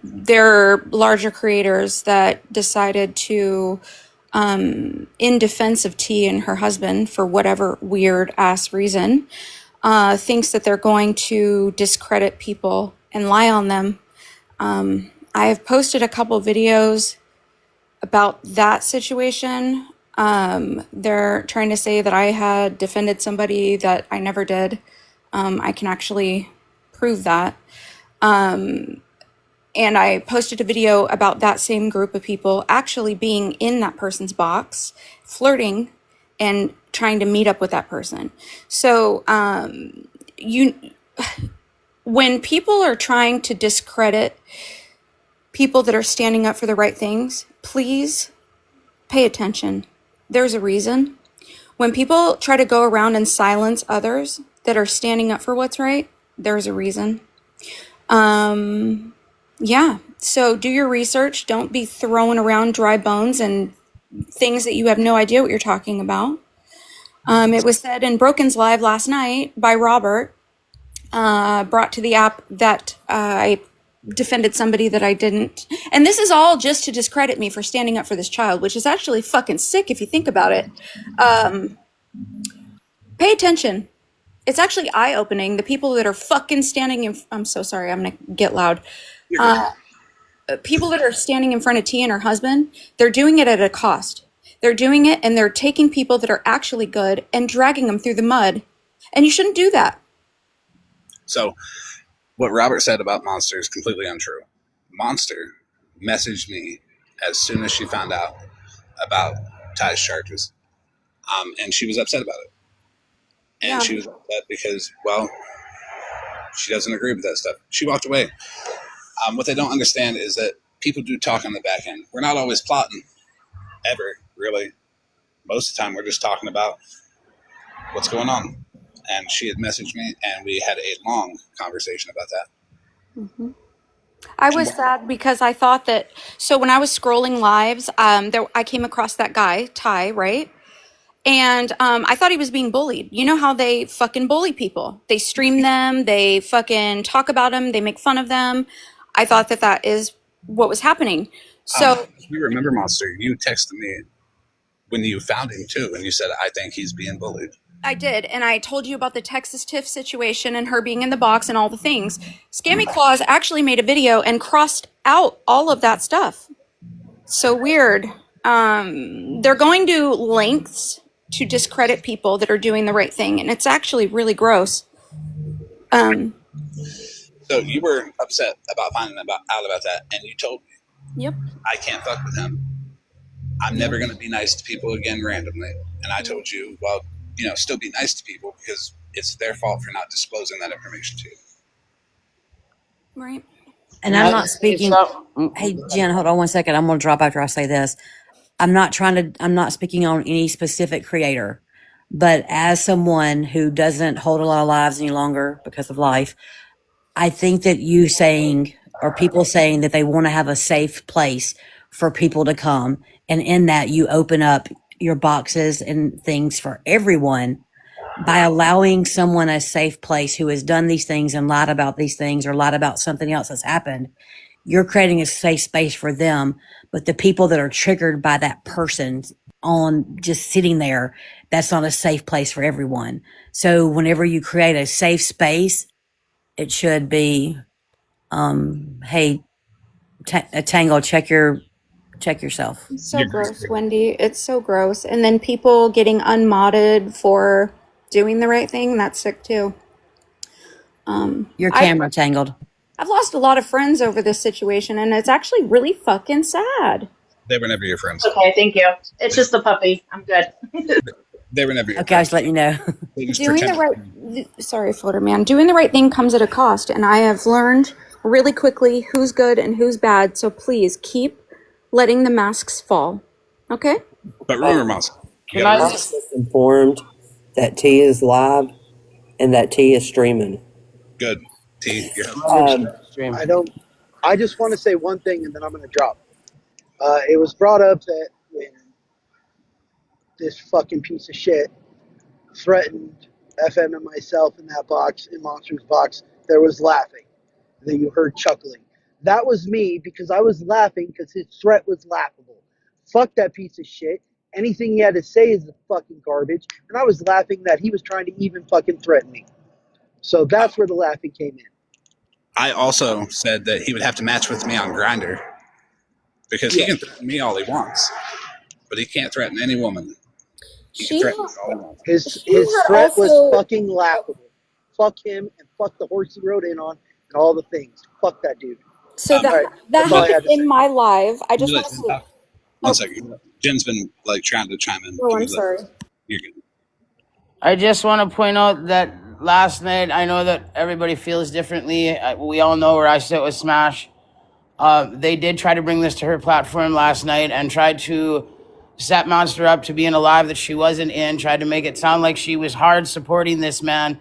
There are larger creators that decided to, in defense of T and her husband, for whatever weird ass reason, thinks that they're going to discredit people and lie on them. I have posted a couple videos about that situation. They're trying to say that I had defended somebody that I never did. I can actually prove that. And I posted a video about that same group of people actually being in that person's box, flirting and trying to meet up with that person. So when people are trying to discredit people that are standing up for the right things, please pay attention. There's a reason. When people try to go around and silence others that are standing up for what's right, there's a reason. Yeah. So do your research. Don't be throwing around dry bones and things that you have no idea what you're talking about. It was said in Broken's Live last night by Robert, brought to the app that I defended somebody that I didn't. And this is all just to discredit me for standing up for this child, which is actually fucking sick if you think about it. Pay attention. It's actually eye-opening. The people that are fucking standing in... I'm so sorry, I'm going to get loud. People that are standing in front of T and her husband, they're doing it at a cost. They're doing it and they're taking people that are actually good and dragging them through the mud. And you shouldn't do that. So what Robert said about Monster is completely untrue. Monster messaged me as soon as she found out about Ty's charges. And she was upset about it. And she was upset because, well, she doesn't agree with that stuff. She walked away. What they don't understand is that people do talk on the back end. We're not always plotting, ever, really. Most of the time, we're just talking about what's going on. And she had messaged me, and we had a long conversation about that. Mm-hmm. I was sad because I thought that... So when I was scrolling lives, I came across that guy, Ty, right? And I thought he was being bullied. You know how they fucking bully people. They stream them. They fucking talk about them. They make fun of them. I thought that that is what was happening. So you remember, Monster, you texted me when you found him, too, and you said, I think he's being bullied. I did. And I told you about the Texas Tiff situation and her being in the box and all the things. Scammy Claus actually made a video and crossed out all of that stuff. So weird. They're going to lengths to discredit people that are doing the right thing, and it's actually really gross. So you were upset about finding out about that, and you told me, Yep. I can't fuck with him. I'm never going to be nice to people again randomly. And I told you, well, still be nice to people because it's their fault for not disclosing that information to you. Right. And I'm not speaking... Hey, Jen, hold on one second. I'm going to drop after I say this. I'm not speaking on any specific creator, but as someone who doesn't hold a lot of lives any longer because of life, I think that you saying, or people saying that they want to have a safe place for people to come, and in that you open up your boxes and things for everyone by allowing someone a safe place who has done these things and lied about these things or lied about something else that's happened. You're creating a safe space for them, but the people that are triggered by that person on just sitting there, that's not a safe place for everyone. So whenever you create a safe space, it should be, hey, Tangled, check yourself. It's so gross, Wendy. It's so gross. And then people getting unmodded for doing the right thing, that's sick too. Your camera, Tangled. I've lost a lot of friends over this situation, and it's actually really fucking sad. They were never your friends. Okay, thank you. It's just a puppy. I'm good. They were never your Okay, I friends. was letting you know. Doing the right... Sorry, Floater Man. Doing the right thing comes at a cost, and I have learned really quickly who's good and who's bad, so please keep letting the masks fall. Okay? But remember, Monster, Can I I'm just informed that T is live and that T is streaming. good. T, you're I just want to say one thing and then I'm going to drop. It was brought up that when this fucking piece of shit threatened FM and myself in that box, in Monster's box, there was laughing. That you heard chuckling. That was me because I was laughing because his threat was laughable. Fuck that piece of shit. Anything he had to say is fucking garbage. And I was laughing that he was trying to even fucking threaten me. So that's where the laughing came in. I also said that he would have to match with me on Grindr because he can threaten me all he wants, but he can't threaten any woman. He can threaten me all he wants. His threat was fucking laughable. Fuck him and fuck the horse he rode in on and all the things. Fuck that dude. So that happened in my live. I just want to say... One second. Jen's been trying to chime in. Oh, I'm sorry. You're good. I just want to point out that last night, I know that everybody feels differently. We all know where I sit with Smash. They did try to bring this to her platform last night and tried to set Monster up to be in a live that she wasn't in, tried to make it sound like she was hard supporting this man.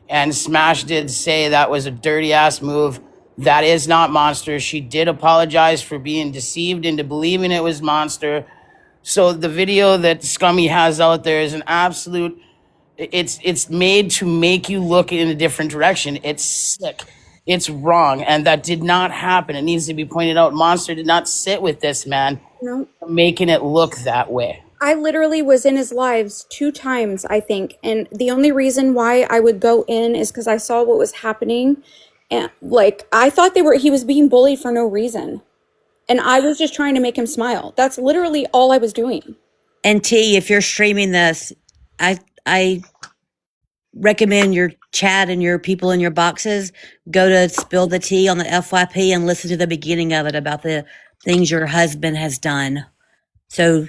And Smash did say that was a dirty ass move. That is not Monster. She did apologize for being deceived into believing it was Monster. So the video that Scummy has out there is an absolute. It's made to make you look in a different direction. It's sick. It's wrong, and that did not happen. It needs to be pointed out. Monster did not sit with this man, No. making it look that way. I literally was in his lives 2 times, I think. And the only reason why I would go in is because I saw what was happening. And like, I thought he was being bullied for no reason. And I was just trying to make him smile. That's literally all I was doing. And T, if you're streaming this, I recommend your chat and your people in your boxes go to Spill the Tea on the FYP and listen to the beginning of it about the things your husband has done. So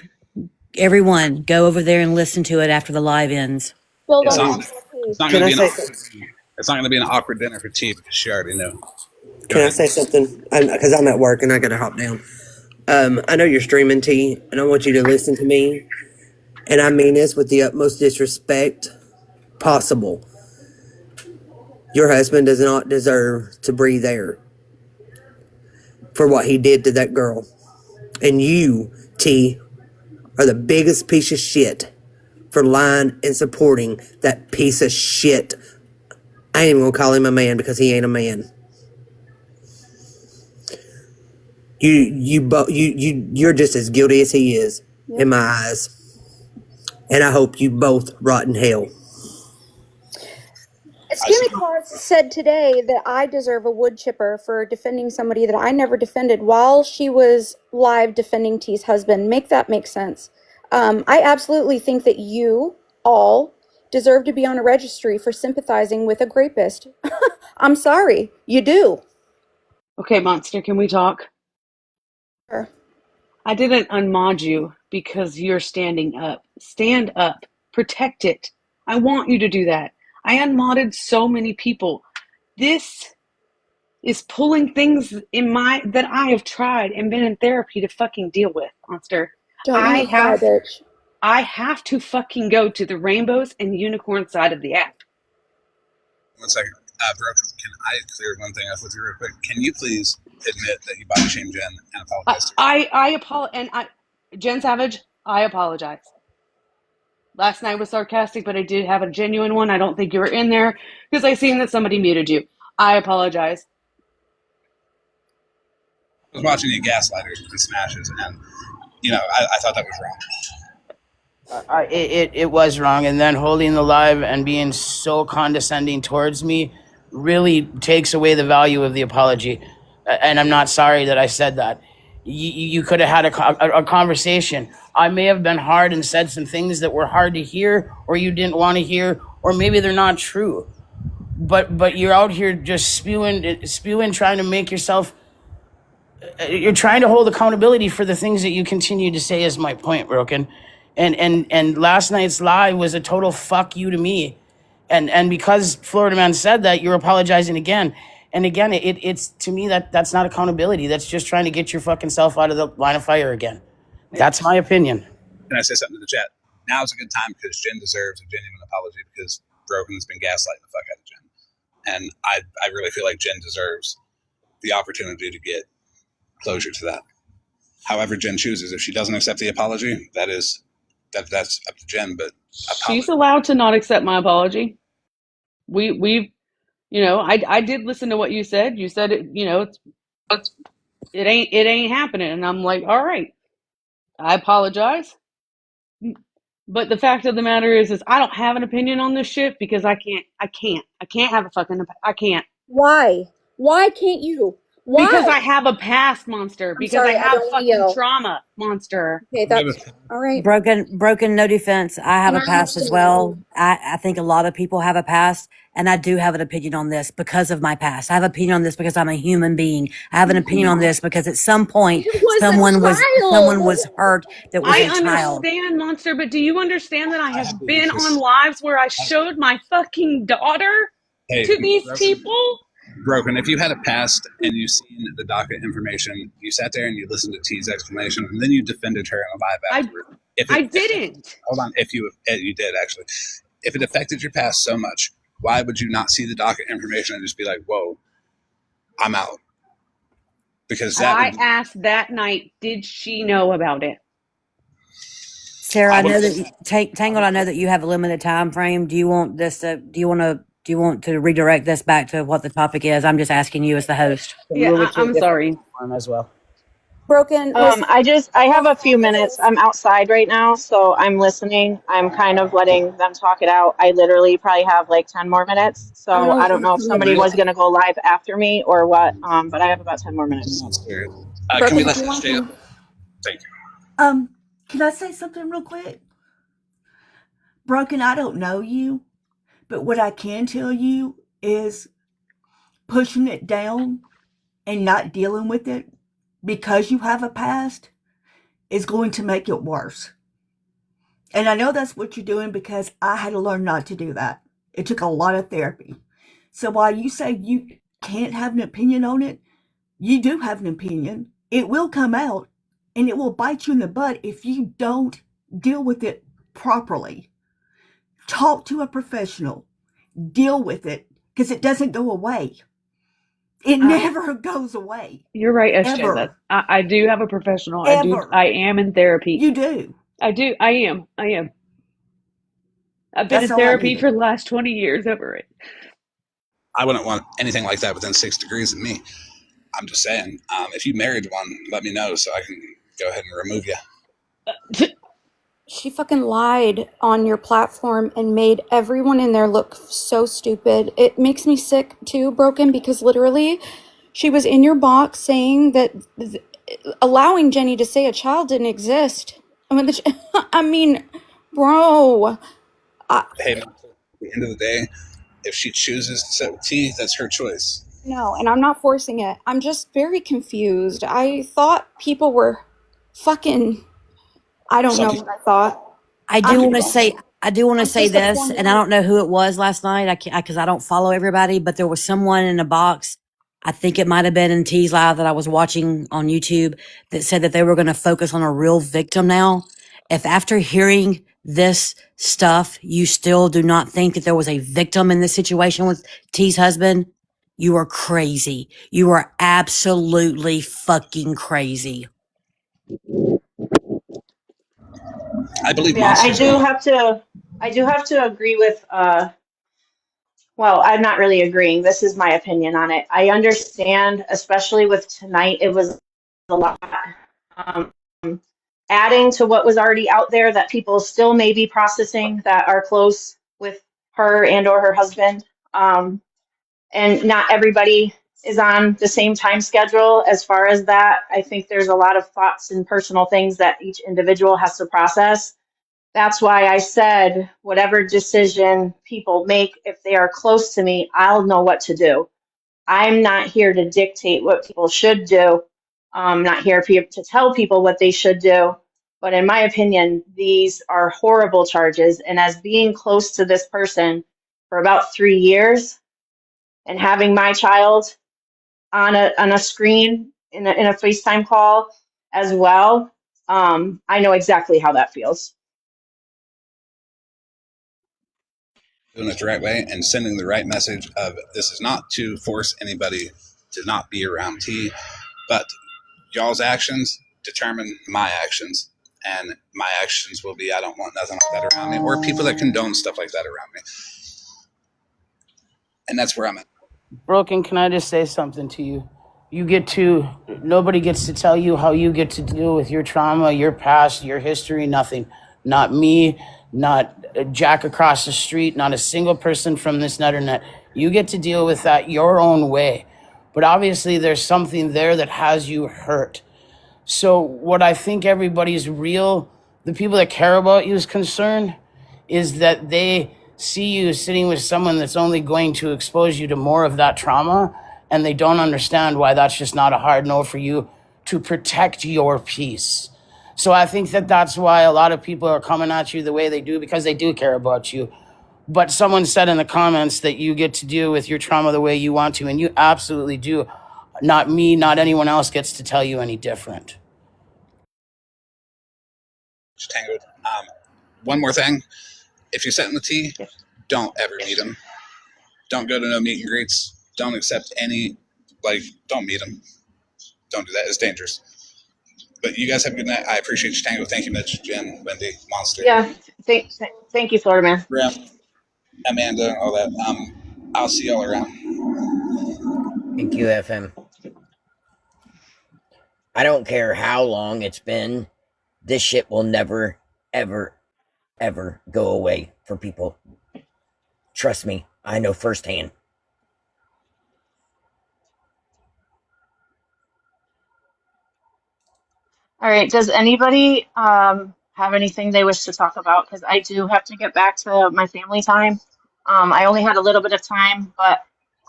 everyone, go over there and listen to it after the live ends. Well, It's that's not, it's not Can going to I be say it's not going to be an awkward dinner for T because she already knew. Can I say something? Because I'm at work and I gotta hop down. I know you're streaming, T, and I want you to listen to me. And I mean this with the utmost disrespect possible. Your husband does not deserve to breathe air for what he did to that girl. And you, T, are the biggest piece of shit for lying and supporting that piece of shit. I ain't even gonna call him a man because he ain't a man. You're just as guilty as he is in my eyes. And I hope you both rot in hell. Skimmy Claus said today that I deserve a wood chipper for defending somebody that I never defended while she was live defending T's husband. Make that make sense. I absolutely think that you all deserve to be on a registry for sympathizing with a rapist. I'm sorry, you do. Okay, Monster, can we talk? Sure. I didn't unmod you because you're standing up. Stand up. Protect it. I want you to do that. I unmodded so many people. This is pulling things that I have tried and been in therapy to fucking deal with, Monster. Don't let me cry, bitch. I have to fucking go to the rainbows and unicorn side of the app. 1 second. Broken, can I clear one thing up with you real quick? Can you please admit that you body shamed Jen and apologize to her? I apologize. And Jen Savage, I apologize. Last night was sarcastic, but I did have a genuine one. I don't think you were in there because I seen that somebody muted you. I apologize. I was watching you gaslight her and smashes, and I thought that was wrong. It was wrong, and then holding the live and being so condescending towards me really takes away the value of the apology. And I'm not sorry that I said that. You could have had a conversation. I may have been hard and said some things that were hard to hear, or you didn't want to hear, or maybe they're not true. But you're out here just spewing, trying to make yourself. You're trying to hold accountability for the things that you continue to say. Is my point, Broken? And last night's live was a total fuck you to me. And because Florida Man said that, you're apologizing again. And again, it's to me that's not accountability. That's just trying to get your fucking self out of the line of fire again. That's my opinion. Can I say something to the chat? Now's a good time because Jen deserves a genuine apology because Broken has been gaslighting the fuck out of Jen. And I really feel like Jen deserves the opportunity to get closure to that. However Jen chooses. If she doesn't accept the apology, that's up to Jen, but she's allowed to not accept my apology. I did listen to what you said. You said it, it ain't happening. And I'm like, all right, I apologize. But the fact of the matter is I don't have an opinion on this shit because I can't have a fucking, I can't. Why? Why can't you? Because Why? I have a past, monster. I'm Because I sorry, I have don't want to fucking yell. trauma, monster. Okay, that's all right. Broken, no defense. I have And a I past as understand. well. I think a lot of people have a past, and I do have an opinion on this because of my past. I have an opinion on this because I'm a human being. I have an opinion on this because at some point It was a someone child. was hurt that was I a child. understand, monster, but do you understand that I I have have to been on just. lives where I showed my fucking daughter Hey, to these broken. people? Broken. If you had a past and you seen the docket information, you sat there and you listened to T's explanation, and then you defended her in a live I afterward. If I it affected, didn't. hold on, if you did actually, if it affected your past so much, why would you not see the docket information and just be like, "Whoa, I'm out"? Because that I would. asked that night, did she know about it? Sarah, I I would. know that Tangled. I know that you have a limited time frame. Do you want this to? Do you want to redirect this back to what the topic is? I'm just asking you as the host. Yeah, Move it to a I'm different sorry. platform as well. Broken, listen. I have a few minutes. I'm outside right now, so I'm listening. I'm kind of letting them talk it out. I literally probably have like 10 more minutes. I So don't I don't want know to if come somebody in. was going to go live after me or what. But I have about 10 more minutes. Monster. Can we Broken, if let you this want jail? to. Thank you. Can I say something real quick? Broken, I don't know you, but what I can tell you is pushing it down and not dealing with it because you have a past is going to make it worse. And I know that's what you're doing because I had to learn not to do that. It took a lot of therapy. So while you say you can't have an opinion on it, you do have an opinion. It will come out and it will bite you in the butt if you don't deal with it properly. Talk to a professional. Deal with it because it doesn't go away. It never goes away. You're right, SJ. That Ever. I do have a professional. Ever. I am in therapy. You do. I do. I am. I am. I've been That's in all I therapy needed. for the last 20 years over it. I wouldn't want anything like that within 6 degrees of me. I'm just saying. If you married one, let me know so I can go ahead and remove you. She fucking lied on your platform and made everyone in there look so stupid. It makes me sick too, Broken, because literally she was in your box saying that allowing Jenny to say a child didn't exist. I mean, I mean, bro. Hey, at the end of the day, if she chooses to sit with T, that's her choice. No, and I'm not forcing it. I'm just very confused. I thought people were fucking. I don't Some know people. what I thought. I do I'm want to say I'm this, and I disappointed. don't know who it was last night. I can't because I don't follow everybody, but there was someone in a box. I think it might have been in T's live that I was watching on YouTube that said that they were going to focus on a real victim now. If after hearing this stuff, you still do not think that there was a victim in this situation with T's husband, you are crazy. You are absolutely fucking crazy. I believe Yeah, monsters going. I do have to agree with well, I'm not really agreeing. This is my opinion on it. I understand, especially with tonight, it was a lot. Um, Adding to what was already out there that people still may be processing that are close with her and or her husband. And not everybody is on the same time schedule as far as that. I think there's a lot of thoughts and personal things that each individual has to process. That's why I said whatever decision people make, if they are close to me, I'll know what to do. I'm not here to dictate what people should do. I'm not here to tell people what they should do. But in my opinion, these are horrible charges. And as being close to this person for about 3 years and having my child on a screen in a FaceTime call as well, I know exactly how that feels. Doing it the right way and sending the right message of this is not to force anybody to not be around T, but y'all's actions determine my actions. And my actions will be I don't want nothing like that around me or people that condone stuff like that around me. And that's where I'm at. Broken, can I just say something to you? Nobody gets to tell you how you get to deal with your trauma, your past, your history, nothing. Not me, not Jack across the street, not a single person from this net or net. You get to deal with that your own way. but obviously there's something there that has you hurt. So what I think everybody's the people that care about you is concerned, is that they see you sitting with someone that's only going to expose you to more of that trauma, and they don't understand why that's just not a hard no for you to protect your peace. So I think that that's why a lot of people are coming at you the way they do, because they do care about you. But someone said in the comments that you get to deal with your trauma the way you want to, and you absolutely do. Not me, not anyone else gets to tell you any different. Tangled. One more thing. If you sit in the tea, Yes. don't ever meet him. Don't go to no meet and greets. Don't accept any, don't meet him. Don't do that. It's dangerous. But you guys have a good night. I appreciate you, Tango. Thank you, Mitch, Jen, Wendy, Monster, Yeah. Thank you, Florida man. Graham, Amanda, all that. I'll see y'all around. Thank you, FM. I don't care how long it's been. This shit will never, ever, ever go away for people. Trust me, I know firsthand. All right. Does anybody have anything they wish to talk about? Because I do have to get back to my family time. I only had a little bit of time, but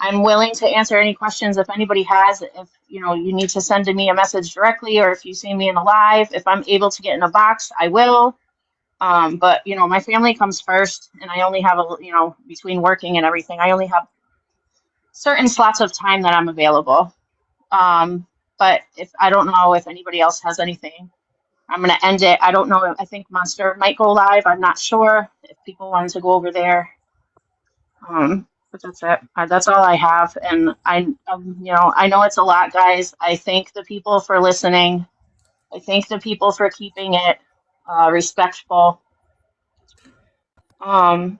I'm willing to answer any questions if anybody has. If you need to send me a message directly, or if you see me in a live, if I'm able to get in a box, I will. But my family comes first, and I only have between working and everything, I only have certain slots of time that I'm available. But if I don't know if anybody else has anything. I'm going to end it. I don't know. I think Monster might go live. I'm not sure if people wanted to go over there. But that's it. That's all I have. And I know it's a lot, guys. I thank the people for listening. I thank the people for keeping it respectful. I'm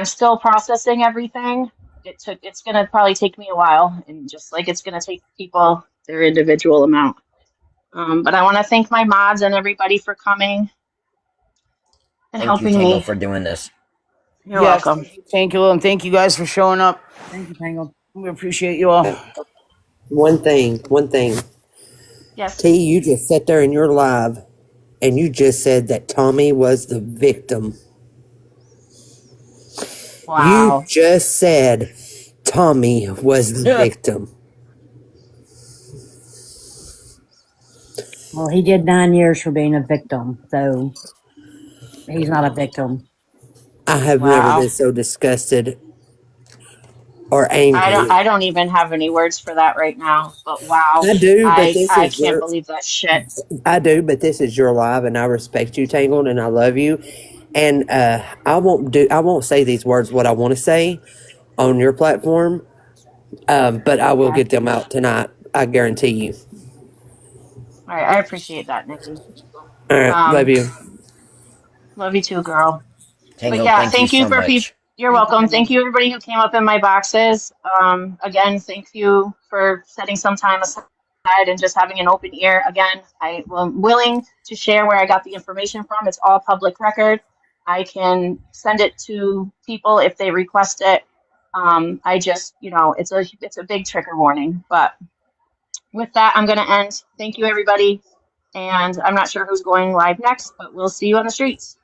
still processing everything. It's going to probably take me a while, and just like it's going to take people their individual amount. But I want to thank my mods and everybody for coming and Thank you, helping Tango, me. for doing this. You're Yes, welcome. thank you, and thank you guys for showing up. Thank you, Tangled. We appreciate you all. One thing. Yes. T, you just sat there in your live and you just said that Tommy was the victim. You Wow. just said Tommy was the victim. Well, he did 9 years for being a victim, so he's not a victim. I have never Wow. been so disgusted or I don't angry. I don't even have any words for that right now. But wow. I do, but this I is can't your believe that shit. I do, but this is your live, and I respect you, Tangled, and I love you. And I won't say these words what I want to say on your platform, but I will Okay. get them out tonight. I guarantee you. All right. I appreciate that, Nikki. All right, love Um, you. love you too, girl. But Tango, yeah, thank you thank you so for much. you're Thank you, welcome. Tangled. Thank you everybody who came up in my boxes. Again, thank you for setting some time aside and just having an open ear. Again, I am willing to share where I got the information from. It's all public record. I can send it to people if they request it. I just, it's a big trigger warning. But with that, I'm going to end. Thank you, everybody. And I'm not sure who's going live next, but we'll see you on the streets.